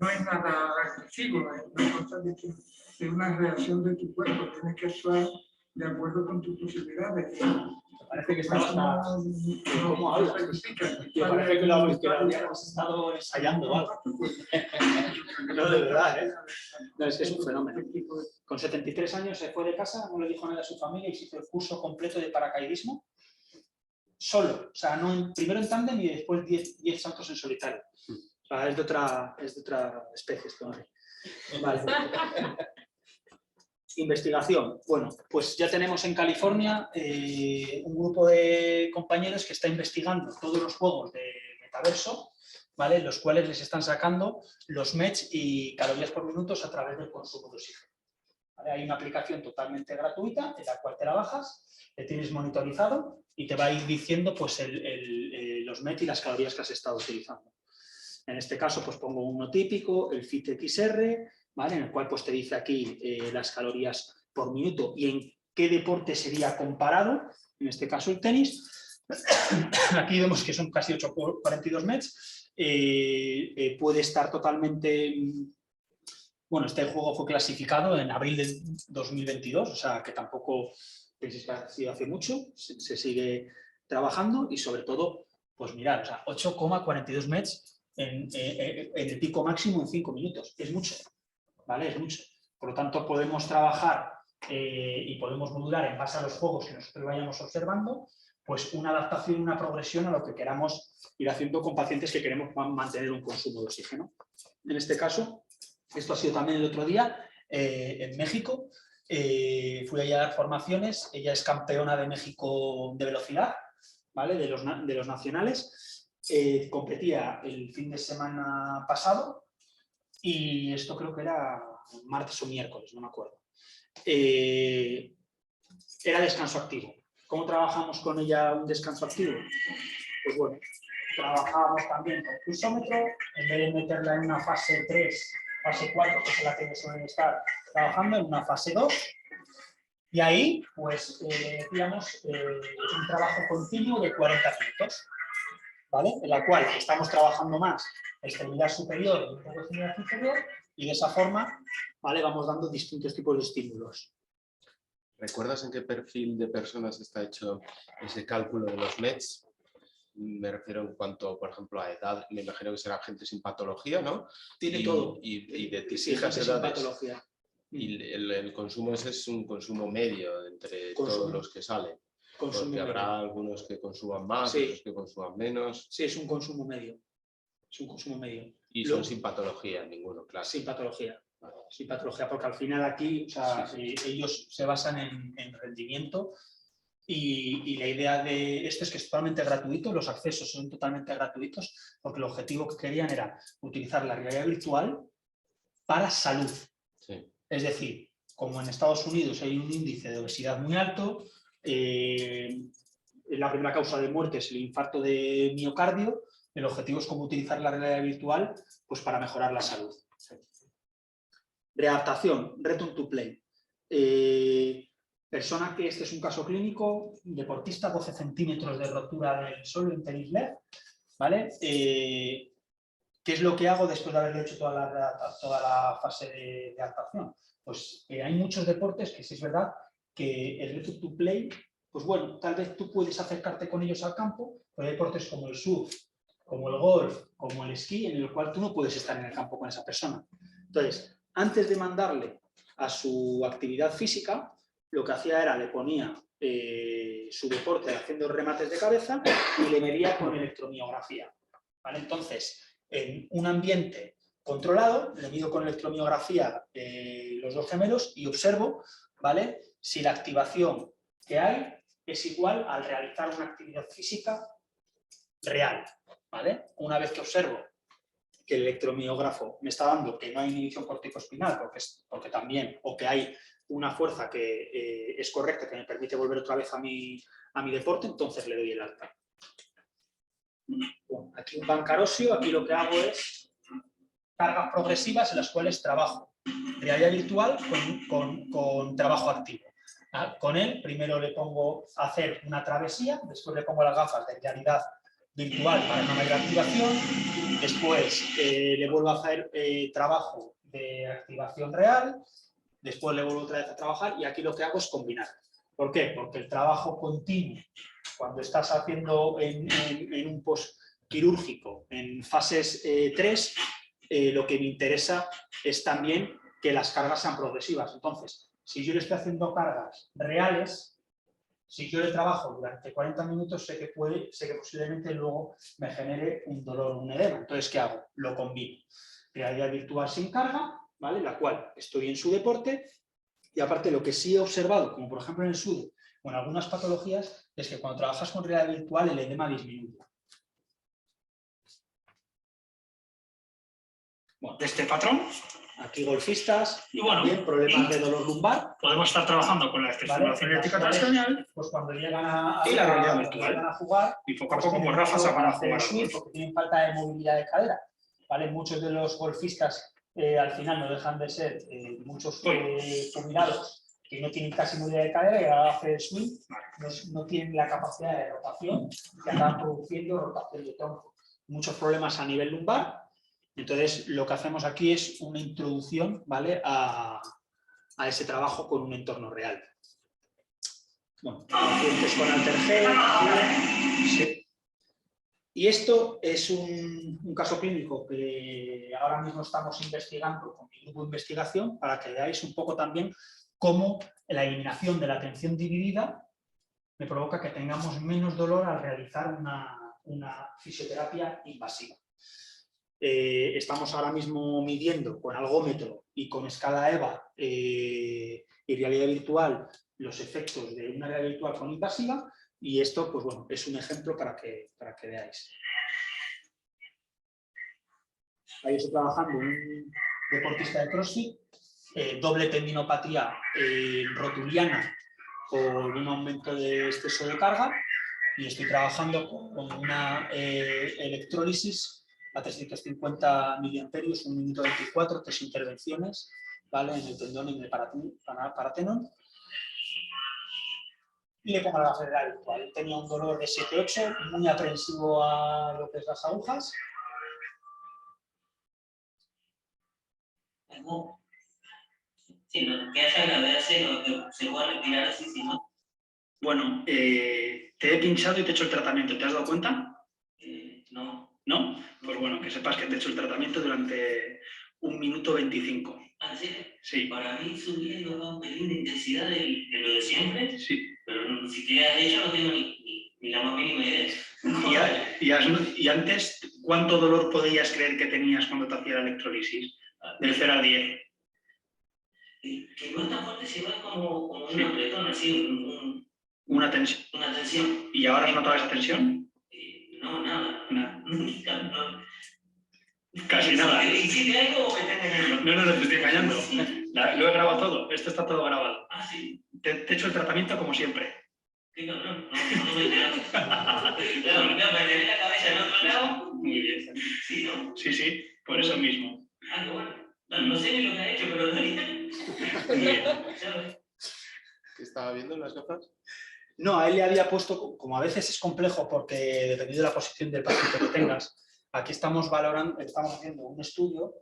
no es nada agresivo, es una cosa de una reacción de tu cuerpo. Tienes que actuar de acuerdo con tus posibilidades. Parece que estamos ¿cómo hablas? Parece que lo habíamos estado ensayando, ¿vale? No, de verdad, ¿eh? No, es que es un fenómeno. Con 73 años se fue de casa, no le dijo nada a su familia y se hizo el curso completo de paracaidismo solo. O sea, no primero en tándem y después 10 saltos en solitario. O sea, es de otra especie este hombre. Vale. Investigación. Bueno, pues ya tenemos en California un grupo de compañeros que está investigando todos los juegos de metaverso, ¿vale? Los cuales les están sacando los METs y calorías por minutos a través del consumo de oxígeno. ¿Vale? Hay una aplicación totalmente gratuita en la cual te la bajas, le tienes monitorizado y te va a ir diciendo pues, los MET y las calorías que has estado utilizando. En este caso, pues pongo uno típico, el FitXR, ¿vale? En el cual pues, te dice aquí las calorías por minuto y en qué deporte sería comparado, en este caso el tenis. Aquí vemos que son casi 8,42 METs. Puede estar totalmente... Bueno, este juego fue clasificado en abril de 2022, o sea que tampoco penséis que ha sido hace mucho, se sigue trabajando y sobre todo, pues mirad, o sea, 8,42 METs en el pico máximo en 5 minutos, es mucho. ¿Vale? Es mucho. Por lo tanto, podemos trabajar y podemos modular en base a los juegos que nosotros vayamos observando, pues una adaptación, una progresión a lo que queramos ir haciendo con pacientes que queremos mantener un consumo de oxígeno. En este caso, esto ha sido también el otro día en México. Fui allá a dar formaciones. Ella es campeona de México de velocidad, ¿vale? De los nacionales. Competía el fin de semana pasado. Y esto creo que era martes o miércoles, no me acuerdo. Era descanso activo. ¿Cómo trabajamos con ella un descanso activo? Pues bueno, trabajábamos también con pulsómetro, en vez de meterla en una fase 3, fase 4, que es la que suelen estar trabajando, en una fase 2. Y ahí, pues, decíamos, un trabajo continuo de 40 minutos, ¿vale? En la cual estamos trabajando más extremidad superior y un poco extremidad inferior, y de esa forma, ¿vale? Vamos dando distintos tipos de estímulos. ¿Recuerdas en qué perfil de personas está hecho ese cálculo de los METs? Me refiero en cuanto, por ejemplo, a edad, me imagino que será gente sin patología, ¿no? Tiene todo. Y de Sí, distintas gente sin edades. patología. Y el consumo ese es un consumo medio entre todos los que salen. Porque habrá algunos que consuman más, sí, otros que consuman menos. Sí, es un consumo medio. Es un consumo medio. Y son sin patología, ninguno, claro. Sin patología. Vale. Sin patología, porque al final aquí, o sea, ellos se basan en rendimiento y la idea de esto es que es totalmente gratuito, los accesos son totalmente gratuitos, porque el objetivo que querían era utilizar la realidad virtual para salud. Sí. Es decir, como en Estados Unidos hay un índice de obesidad muy alto, la primera causa de muerte es el infarto de miocardio, el objetivo es cómo utilizar la realidad virtual pues, para mejorar la salud. Readaptación, return to play. Persona que este es un caso clínico, deportista, 12 centímetros de rotura del suelo en tenis LED, ¿vale? Que ¿Qué es lo que hago después de haber hecho toda la fase de adaptación? Pues hay muchos deportes que sí es verdad que el return to play, pues bueno, tal vez tú puedes acercarte con ellos al campo, pero hay deportes como el surf, como el golf, como el esquí, en el cual tú no puedes estar en el campo con esa persona. Entonces, antes de mandarle a su actividad física, lo que hacía era, le ponía su deporte haciendo remates de cabeza y le medía con electromiografía. ¿Vale? Entonces, en un ambiente controlado, le mido con electromiografía los dos gemelos y observo, ¿vale?, si la activación que hay es igual al realizar una actividad física real. ¿Vale? Una vez que observo que el electromiógrafo me está dando que no hay inhibición corticoespinal, porque también, o que hay una fuerza que es correcta, que me permite volver otra vez a mi deporte, entonces le doy el alta. Bueno, aquí un bancarosio, aquí lo que hago es cargas progresivas en las cuales trabajo realidad virtual con trabajo activo. Con él primero le pongo a hacer una travesía, después le pongo las gafas de realidad virtual para una mayor activación, después le vuelvo a hacer trabajo de activación real, después le vuelvo otra vez a trabajar y aquí lo que hago es combinar. ¿Por qué? Porque el trabajo continuo, cuando estás haciendo en un post quirúrgico, en fases 3, lo que me interesa es también que las cargas sean progresivas. Entonces, si yo le estoy haciendo cargas reales, si yo le trabajo durante 40 minutos, sé que posiblemente luego me genere un dolor o un edema. Entonces, ¿qué hago? Lo combino. Realidad virtual sin carga, ¿vale?, la cual estoy en su deporte, y aparte lo que sí he observado, como por ejemplo en el SUDE o en algunas patologías, es que cuando trabajas con realidad virtual el edema disminuye. Bueno, de este patrón. Aquí golfistas, y bueno, también problemas de dolor lumbar. Podemos estar trabajando con la estimulación eléctrica transcranial. Pues cuando llegan a jugar, y poco a poco, como Rafa se van a jugar. Porque tienen falta de movilidad de cadera. ¿Vale? Muchos de los golfistas al final no dejan de ser muchos jubilados que no tienen casi movilidad de cadera y a la hora de swing no tienen la capacidad de rotación que acaban produciendo rotación de tronco. Muchos problemas a nivel lumbar. Entonces, lo que hacemos aquí es una introducción, ¿vale?, a ese trabajo con un entorno real. Bueno, pacientes con Altergel, sí. Y esto es un caso clínico que ahora mismo estamos investigando con mi grupo de investigación para que veáis un poco también cómo la eliminación de la tensión dividida me provoca que tengamos menos dolor al realizar una fisioterapia invasiva. Estamos ahora mismo midiendo con algómetro y con escala EVA y realidad virtual los efectos de una realidad virtual con invasiva, y esto, pues bueno, es un ejemplo para que veáis. Ahí estoy trabajando un deportista de CrossFit, doble tendinopatía rotuliana por un aumento de exceso de carga, y estoy trabajando con una electrólisis a 350 miliamperios, 1 minuto 24, 3 intervenciones, ¿vale?, en el tendón y en el paratenón. Y le pongo la gafa virtual. Tenía un dolor de 7-8, muy aprensivo a lo que es las agujas. Sí, no, que haya gravedad cero, que se pueda retirar así, si no. Bueno, te he pinchado y te he hecho el tratamiento, ¿te has dado cuenta? No. ¿No? Pues bueno, que sepas que te he hecho el tratamiento durante 1 minuto 25. ¿Ah, sí? Sí. Para mí subiendo un pelín de intensidad de lo de siempre, sí. Pero si te has hecho no tengo ni la más mínima idea. ¿Y antes cuánto dolor podías creer que tenías cuando te hacía la electrólisis? Del 0 al 10. Que no es tan fuerte, si va como un apretón, así, una tensión. Una tensión. ¿Y ahora has notado esa tensión? No, nada. No. Casi nada. ¿Y si te algo o me estás engañando? No, te estoy engañando. Lo he grabado todo. Esto está todo grabado. Ah, sí. Te he hecho el tratamiento como siempre. ¿Qué cabrón? No me enteré. Claro, me tenía la cabeza en otro lado. Muy bien. Sí, ¿no? Sí, por eso mismo. Ah, qué bueno. No sé ni lo que ha hecho, pero muy bien. ¿Qué estaba viendo en las gafas? No, a él le había puesto, como a veces es complejo, porque dependiendo de la posición del paciente que tengas, Aquí estamos valorando, estamos haciendo un estudio,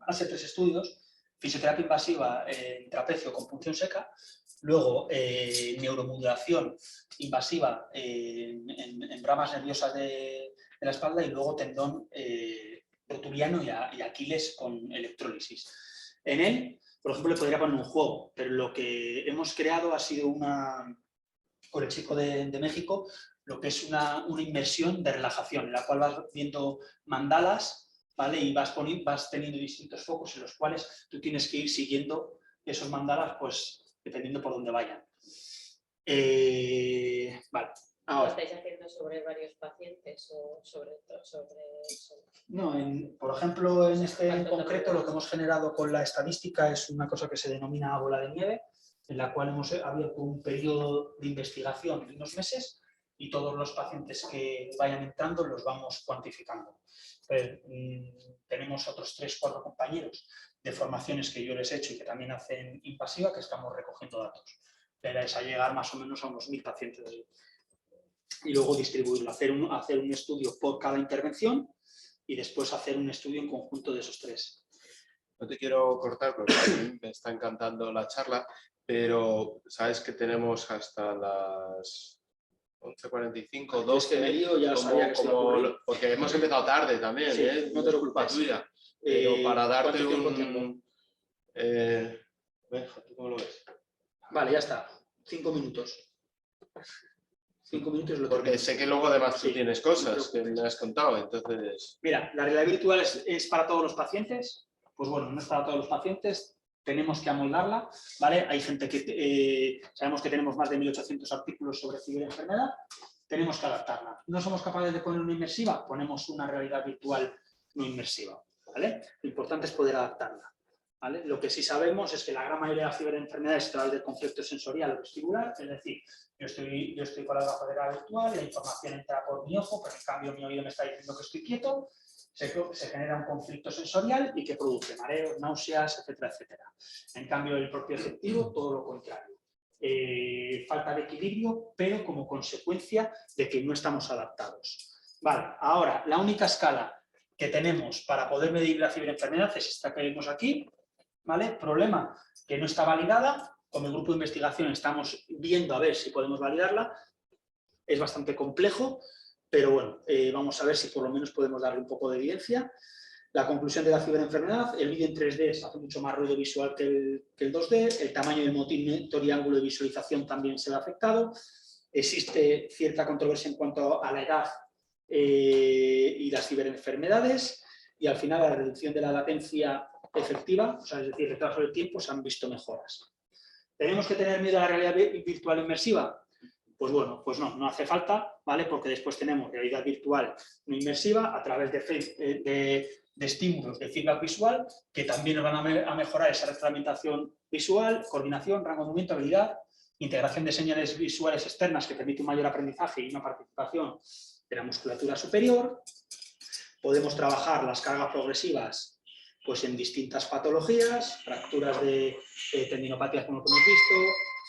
hace 3 estudios, fisioterapia invasiva en trapecio con punción seca, luego neuromodulación invasiva en ramas nerviosas de la espalda y luego tendón rotuliano y Aquiles con electrólisis. En él, por ejemplo, le podría poner un juego, pero lo que hemos creado ha sido con el chico de México, lo que es una inmersión de relajación, en la cual vas viendo mandalas, ¿vale? Y vas teniendo distintos focos en los cuales tú tienes que ir siguiendo esos mandalas, pues dependiendo por dónde vayan. Vale. ¿Lo Ahora, estáis haciendo sobre varios pacientes o sobre eso? no, por ejemplo, en este en ¿Cuánto concreto tamaño? lo que hemos generado con la estadística es una cosa que se denomina bola de nieve, en la cual hemos abierto un periodo de investigación de unos meses y todos los pacientes que vayan entrando los vamos cuantificando. Tenemos otros 3-4 compañeros de formaciones que yo les he hecho y que también hacen invasiva, que estamos recogiendo datos. Pero es a llegar más o menos a unos 1000 pacientes. Y luego distribuirlo, hacer un estudio por cada intervención y después hacer un estudio en conjunto de esos 3. No te quiero cortar porque a mí me está encantando la charla, pero sabes que tenemos hasta las 11:45, 12, que me lío, ya sabía que esto iba a ocurrir. porque hemos empezado tarde también, Sí, no te es culpa preocupes. tuya. Pero para darte ¿cuánto tiempo tengo? un... ¿tú cómo lo ves? Vale, ya está. 5 minutos. 5 minutos lo Porque termino. sé que luego además tú Sí, tienes cosas que me has contado, entonces... Mira, la realidad virtual es para todos los pacientes. Pues bueno, no es para todos los pacientes. Tenemos que amoldarla, ¿vale? Hay gente que... sabemos que tenemos más de 1800 artículos sobre ciberenfermedad. Tenemos que adaptarla. ¿No somos capaces de poner una inmersiva? Ponemos una realidad virtual no inmersiva, ¿vale? Lo importante es poder adaptarla, ¿vale? Lo que sí sabemos es que la gran mayoría de las ciberenfermedades es a través del conflicto sensorial o vestibular, es decir, yo estoy con la gafadera virtual, la información entra por mi ojo, pero en cambio mi oído me está diciendo que estoy quieto, se genera un conflicto sensorial y que produce mareos, náuseas, etcétera, etcétera. En cambio, el propio efectivo, todo lo contrario. Falta de equilibrio, pero como consecuencia de que no estamos adaptados. Vale, ahora, la única escala que tenemos para poder medir la ciberenfermedad es esta que vemos aquí, ¿vale? Problema que no está validada. Con el grupo de investigación estamos viendo a ver si podemos validarla. Es bastante complejo, pero bueno, vamos a ver si por lo menos podemos darle un poco de evidencia. La conclusión de la ciberenfermedad: el vídeo en 3D hace mucho más ruido visual que el 2D, el tamaño del motor y ángulo de visualización también se ve afectado, existe cierta controversia en cuanto a la edad y las ciberenfermedades, y al final la reducción de la latencia efectiva, o sea, es decir, retraso del tiempo, se han visto mejoras. ¿Tenemos que tener miedo a la realidad virtual inmersiva? Pues bueno, pues no hace falta, ¿vale? Porque después tenemos realidad virtual no inmersiva a través de estímulos de feedback visual que también nos van a mejorar esa retroalimentación visual, coordinación, rango de movimiento, habilidad, integración de señales visuales externas que permite un mayor aprendizaje y una participación de la musculatura superior. Podemos trabajar las cargas progresivas pues, en distintas patologías, fracturas de tendinopatías como lo que hemos visto,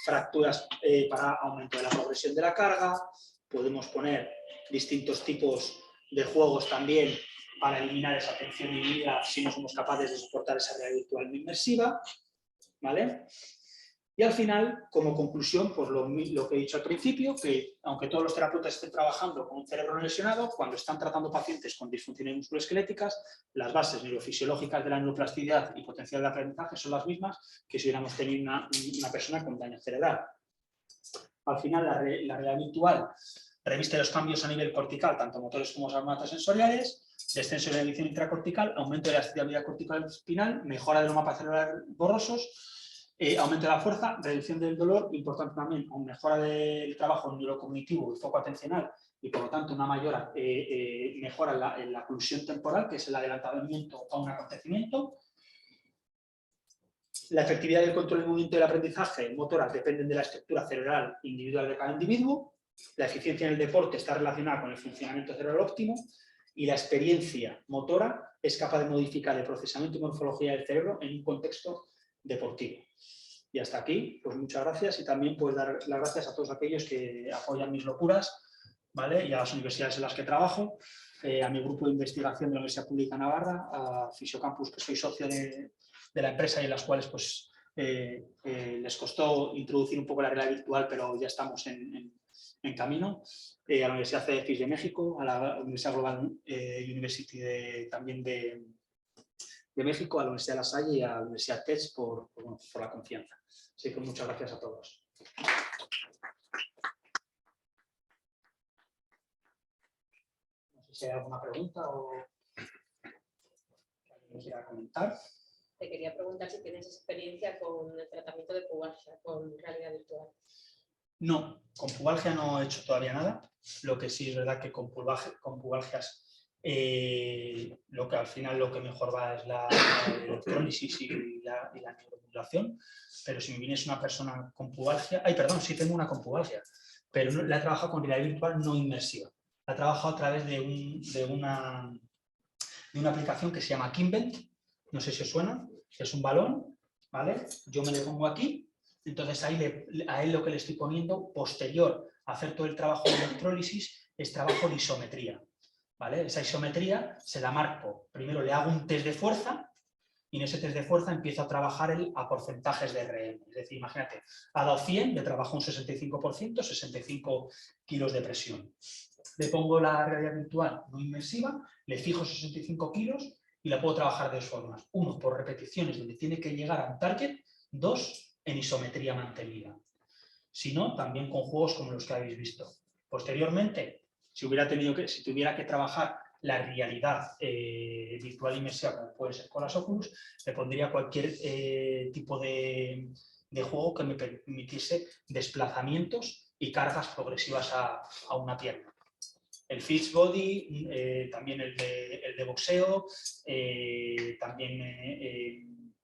fracturas para aumento de la progresión de la carga. Podemos poner distintos tipos de juegos también para eliminar esa tensión inhibida si no somos capaces de soportar esa realidad virtual no inmersiva, ¿vale? Y al final, como conclusión, pues lo que he dicho al principio, que aunque todos los terapeutas estén trabajando con un cerebro lesionado, cuando están tratando pacientes con disfunciones musculoesqueléticas, las bases neurofisiológicas de la neuroplasticidad y potencial de aprendizaje son las mismas que si hubiéramos tenido una persona con daño cerebral. Al final, la realidad virtual reviste los cambios a nivel cortical, tanto motores como somatosensoriales, descenso de la edición intracortical, aumento de la estabilidad cortical espinal, mejora de los mapas celulares borrosos, aumento de la fuerza, reducción del dolor, importante también, mejora del trabajo neurocognitivo y foco atencional y por lo tanto una mayor mejora en la oclusión temporal, que es el adelantamiento a un acontecimiento. La efectividad del control del movimiento y del aprendizaje motoras dependen de la estructura cerebral individual de cada individuo. La eficiencia en el deporte está relacionada con el funcionamiento cerebral óptimo y la experiencia motora es capaz de modificar el procesamiento y morfología del cerebro en un contexto deportivo. Y hasta aquí, pues muchas gracias y también pues dar las gracias a todos aquellos que apoyan mis locuras, ¿vale? Y a las universidades en las que trabajo a mi grupo de investigación de la Universidad Pública de Navarra, a Fisiocampus, que soy socio de la empresa y en las cuales pues, les costó introducir un poco la realidad virtual, pero ya estamos en camino. A la Universidad CEFIS de México, a la Universidad Global University también de México, a la Universidad de La Salle y a la Universidad TEDx por la confianza. Así que muchas gracias a todos. No sé si hay alguna pregunta o que alguien quiera comentar. Te quería preguntar si tienes experiencia con el tratamiento de pubalgia con realidad virtual. No, con pubalgia no he hecho todavía nada. Lo que sí es verdad que con pubalgias lo que al final lo que mejor va es la electrólisis y la neuromodulación. Pero si me vienes una persona con pubalgia... Ay, perdón, sí tengo una con pubalgia, pero la he trabajado con realidad virtual no inmersiva. La he trabajado a través de una aplicación que se llama Kinvent. No sé si os suena. Es un balón, ¿vale? Yo me le pongo aquí. Entonces ahí a él lo que le estoy poniendo, posterior a hacer todo el trabajo de electrólisis, es trabajo de isometría. ¿Vale? Esa isometría se la marco. Primero le hago un test de fuerza y en ese test de fuerza empiezo a trabajar a porcentajes de RM. Es decir, imagínate, ha dado 100, le trabajo un 65%, 65 kilos de presión. Le pongo la realidad virtual no inmersiva, le fijo 65 kilos y la puedo trabajar de dos formas. Uno, por repeticiones donde tiene que llegar a un target. Dos, en isometría mantenida. Si no, también con juegos como los que habéis visto. Posteriormente, si tuviera que trabajar la realidad virtual inmersiva, como puede ser con las Oculus, le pondría cualquier tipo de juego que me permitiese desplazamientos y cargas progresivas a una pierna. El Fixed Body, también el de boxeo, también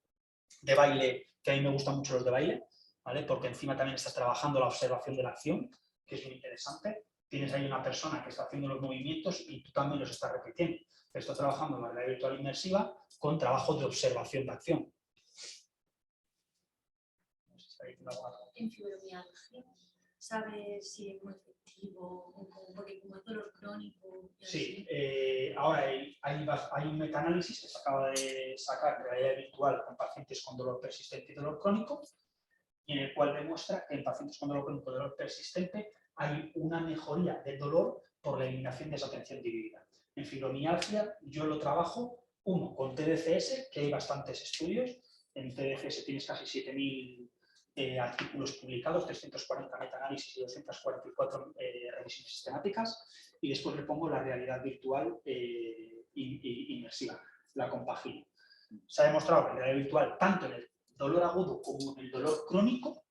de baile, que a mí me gustan mucho los de baile, ¿vale? Porque encima también estás trabajando la observación de la acción, que es muy interesante. Tienes ahí una persona que está haciendo los movimientos y tú también los estás repitiendo. Estoy trabajando en la realidad virtual inmersiva con trabajo de observación de acción. No sé si hay alguna... En fibromialgia, ¿sabes si es muy efectivo? Porque como es dolor crónico... Sí, ahora hay un metaanálisis que se acaba de sacar de realidad virtual con pacientes con dolor persistente y dolor crónico, y en el cual demuestra que en pacientes con dolor crónico y dolor persistente hay una mejoría del dolor por la eliminación de esa tensión dividida. En fibromialgia yo lo trabajo, uno, con TDCS, que hay bastantes estudios. En TDCS tienes casi 7.000 artículos publicados, 340 metaanálisis y 244 revisiones sistemáticas. Y después le pongo la realidad virtual inmersiva, la compagino. Se ha demostrado que la realidad virtual, tanto en el dolor agudo como en el dolor crónico,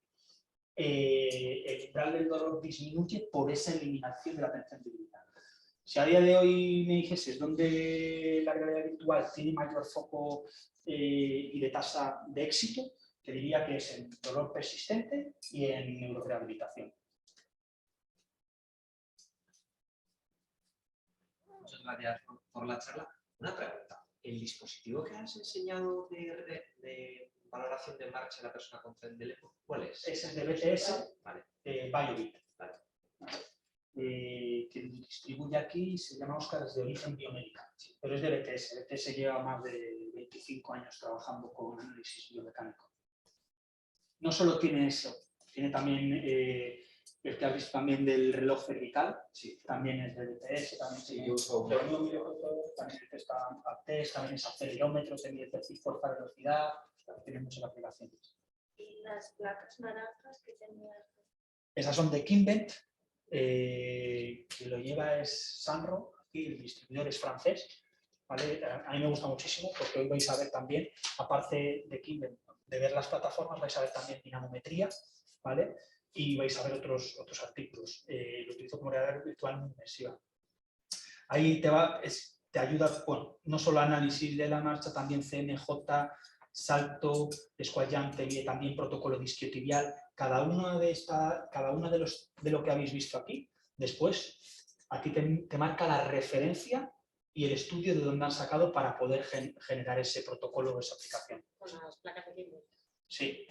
el umbral del dolor disminuye por esa eliminación de la tensión dividida. Si a día de hoy me dijeses dónde la realidad virtual tiene mayor foco y de tasa de éxito, te diría que es en dolor persistente y en neurorehabilitación. Muchas gracias por la charla. Una pregunta. ¿El dispositivo que has enseñado de valoración de marcha de la persona con tren de Lepo, cuál es? Es el de BTS, vale. Biobit. Vale. Que distribuye aquí, se llama Oscar, es de origen biomédica, pero es de BTS. BTS lleva más de 25 años trabajando con análisis biomecánico. No solo tiene eso, tiene también el que has visto también del reloj cervical, sí, también es de BTS, también tiene también está APTES, también es acelerómetro, tiene decir fuerza, velocidad, tiene muchas aplicaciones. ¿Y las placas naranjas que tenías? Esas son de Kinvent, que lo lleva es Sanro, aquí el distribuidor es francés, ¿vale? A mí me gusta muchísimo porque hoy vais a ver también, aparte de Kinvent, de ver las plataformas, vais a ver también dinamometría, ¿vale? Y vais a ver otros artículos. Lo utilizo como realidad virtual muy inmersiva. Ahí te ayuda, bueno, no solo análisis de la marcha, también CMJ, salto, squat jump, también protocolo de isquiotibial. Cada una de lo que habéis visto aquí, después, aquí te marca la referencia y el estudio de dónde han sacado para poder generar ese protocolo o esa aplicación. Con las placas de tiempo. Sí,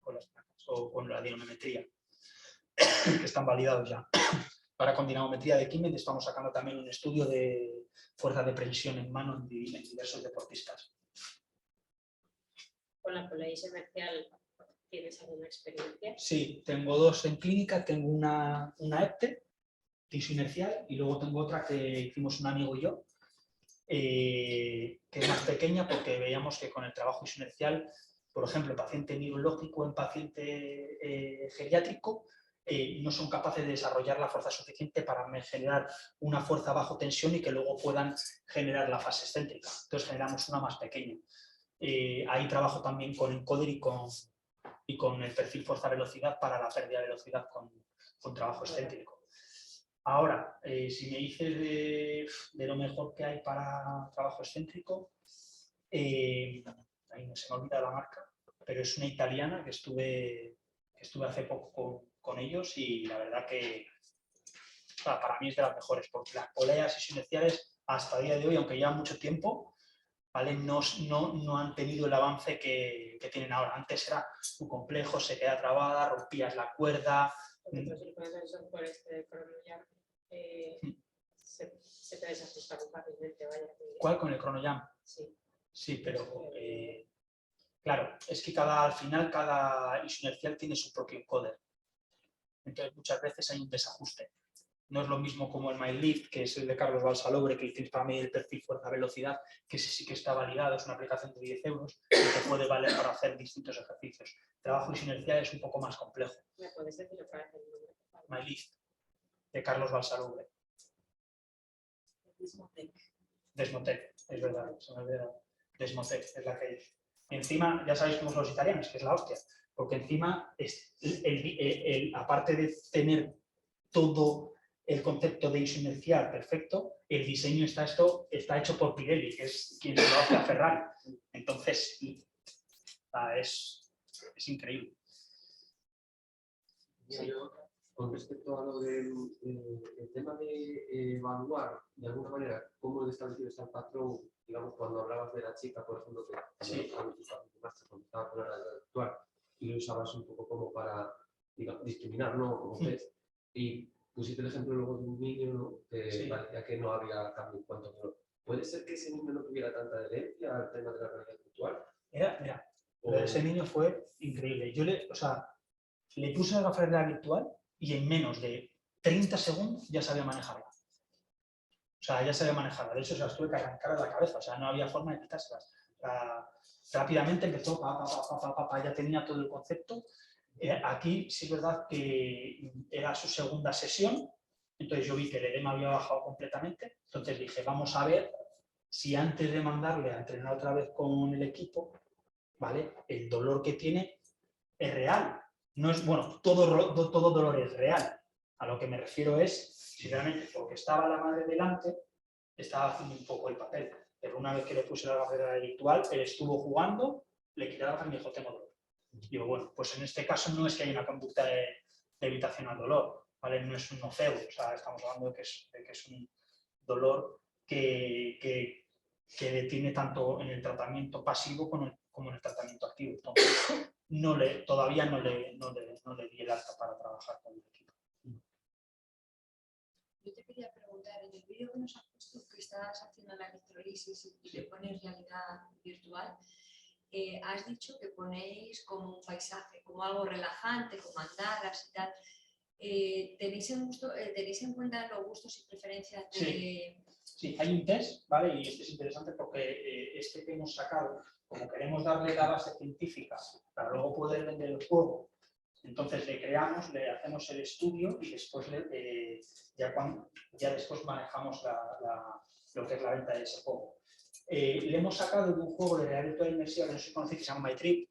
con las placas o con la dinamometría, que están validados ya. Ahora con dinamometría de Kimmel estamos sacando también un estudio de fuerza de presión en mano en diversos deportistas. Con la polea inercial, ¿tienes alguna experiencia? Sí, tengo 2 en clínica, tengo una EPTE, tisu inercial, y luego tengo otra que hicimos un amigo y yo, que es más pequeña porque veíamos que con el trabajo inercial, por ejemplo, en paciente neurológico, en paciente geriátrico, no son capaces de desarrollar la fuerza suficiente para generar una fuerza bajo tensión y que luego puedan generar la fase excéntrica. Entonces generamos una más pequeña. Ahí trabajo también con encoder y con el perfil fuerza-velocidad para la pérdida de velocidad con trabajo excéntrico. Ahora, si me dices de lo mejor que hay para trabajo excéntrico, ahí no se me olvida la marca, pero es una italiana que estuve hace poco con ellos y la verdad que para mí es de las mejores, porque las poleas inerciales hasta el día de hoy, aunque llevan mucho tiempo, ¿vale? No han tenido el avance que tienen ahora. Antes era muy complejo, se queda trabada, rompías la cuerda. Por este ChronoJam se te desajusta muy fácilmente, vaya. ¿Cuál? ¿Con el ChronoJam? Sí. Sí, pero claro, es que al final cada inercial tiene su propio encoder. Entonces muchas veces hay un desajuste. No es lo mismo como el MyLift, que es el de Carlos Balsalobre, que tienes para medir el perfil fuerza-velocidad, que ese sí que está validado, es una aplicación de 10 euros y te puede valer para hacer distintos ejercicios. El trabajo inercial es un poco más complejo. ¿Me puedes decir otra vez el nombre? MyLift, de Carlos Balsalobre. Desmotec, es verdad, se me olvida. Desmotec es la que hay. Encima, ya sabéis cómo son los italianos, que es la hostia, porque encima, aparte de tener todo el concepto de iso inercial perfecto, el diseño está hecho por Pirelli, que es quien lo hace a Ferrari. Entonces, es increíble. Sí. Con respecto a lo del el tema de evaluar, de alguna manera, cómo de establecido está el patrón, digamos, cuando hablabas de la chica, por ejemplo, que sí. cuando estaba con la realidad virtual y lo usabas un poco como para, digamos, discriminar, ¿no? Como ves, y pusiste el ejemplo luego de un niño, ¿no? Que Sí. parecía que no había cambio en cuanto a... ¿Puede ser que ese niño no tuviera tanta adherencia al tema de la realidad virtual? Mira, lo de ese niño fue increíble. Yo le puse la gafas de realidad virtual y en menos de 30 segundos ya sabía manejarla. O sea, ya sabía manejarla. De hecho, se las tuve que arrancar de la cabeza. O sea, no había forma de quitárselas. Rápidamente empezó, ya tenía todo el concepto. Aquí sí es verdad que era su segunda sesión. Entonces yo vi que el edema había bajado completamente. Entonces dije, vamos a ver si antes de mandarle a entrenar otra vez con el equipo, ¿vale? El dolor que tiene es real. No es, bueno, todo dolor es real. A lo que me refiero es, si realmente porque estaba la madre delante, estaba haciendo un poco el papel. Pero una vez que le puse la gafera virtual, él estuvo jugando, le quité la gafa y me dijo, tengo dolor. Digo, bueno, pues en este caso no es que haya una conducta de evitación al dolor, ¿vale? No es un nocebo, o sea, estamos hablando de que es un dolor que detiene tanto en el tratamiento pasivo como en el tratamiento activo. Entonces, todavía no le di el alta para trabajar con el equipo. Yo te quería preguntar, en el vídeo que nos has puesto que estás haciendo la electrolisis y le pones realidad virtual, has dicho que ponéis como un paisaje, como algo relajante, como mandalas y tal. ¿Tenéis en cuenta los gustos y preferencias de...? Sí, hay un test, ¿vale? Y este es interesante porque este que hemos sacado, como queremos darle la base científica para luego poder vender el juego, entonces le hacemos el estudio y después ya después manejamos lo que es la venta de ese juego. Le hemos sacado de un juego de realidad virtual inmersiva que no sé si conocéis, que se llama MyTrip,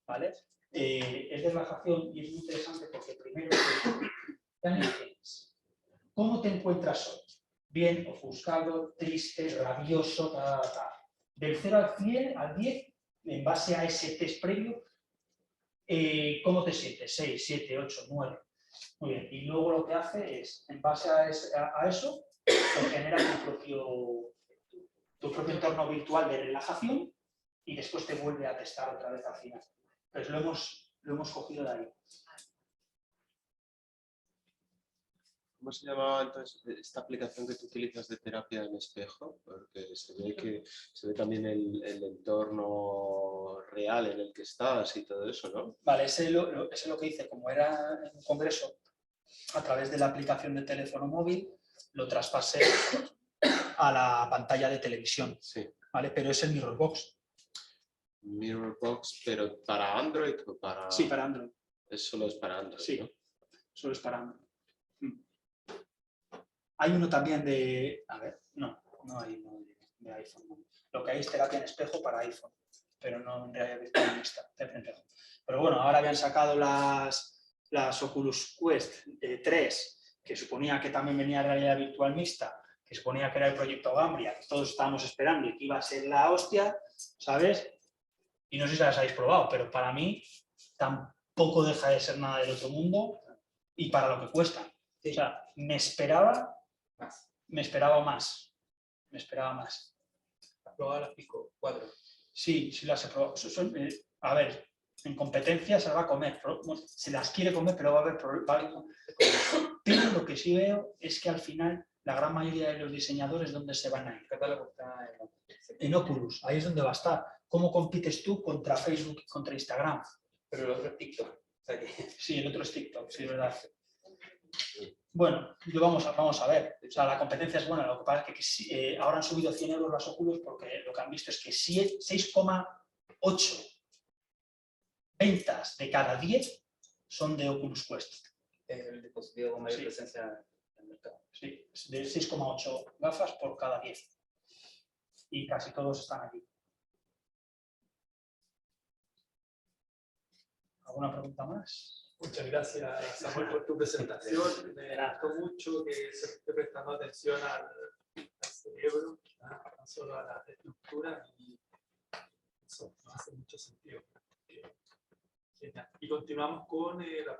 ¿vale? Es de relajación y es muy interesante porque primero ¿cómo te encuentras hoy? Bien, ofuscado, triste, rabioso, Del 0 al 10, en base a ese test previo, ¿cómo te sientes? 6, 7, 8, 9. Muy bien. Y luego lo que hace es, en base a eso, te genera tu propio entorno virtual de relajación y después te vuelve a testar otra vez al final. Entonces lo hemos cogido de ahí. ¿Cómo se llamaba entonces esta aplicación que tú utilizas de terapia en espejo? Porque se ve también el entorno real en el que estás y todo eso, ¿no? Vale, ese lo que hice, como era en un congreso, a través de la aplicación de teléfono móvil, lo traspasé a la pantalla de televisión, Sí. ¿vale? Pero es el Mirrorbox. Mirrorbox, pero ¿para Android o para...? Sí, para Android. Solo es para Android, Sí, ¿no? solo es para Android. Hay uno también de... A ver, no hay uno de iPhone. No. Lo que hay es terapia en espejo para iPhone, pero no en realidad virtual mixta. Pero bueno, ahora habían sacado las Oculus Quest 3, que suponía que también venía realidad virtual mixta, que suponía que era el proyecto Gambria, que todos estábamos esperando y que iba a ser la hostia, ¿sabes? Y no sé si las habéis probado, pero para mí tampoco deja de ser nada del otro mundo y para lo que cuesta. O sea, me esperaba más. ¿Has probado las Pico 4? Sí, las he probado. A ver, en competencia se las va a comer. Se las quiere comer, pero va a haber problemas. Pero lo que sí veo es que al final la gran mayoría de los diseñadores, ¿dónde se van a ir? El catálogo está En Oculus, ahí es donde va a estar. ¿Cómo compites tú contra Facebook y contra Instagram? Pero el otro es TikTok. O sea que... Sí, el otro es TikTok, sí, es verdad. Bueno, vamos a ver. O sea, la competencia es buena. Lo que pasa es que ahora han subido 100 euros las Oculus porque lo que han visto es que 6,8 ventas de cada 10 son de Oculus Quest. El dispositivo con mayor Sí. presencia en el mercado. Sí, es de 6,8 gafas por cada 10. Y casi todos están aquí. ¿Alguna pregunta más? Muchas gracias, Samuel, por tu presentación. Me gustó mucho que se esté prestando atención al cerebro, no solo a la estructura, y eso hace mucho sentido. Genial. Y continuamos con la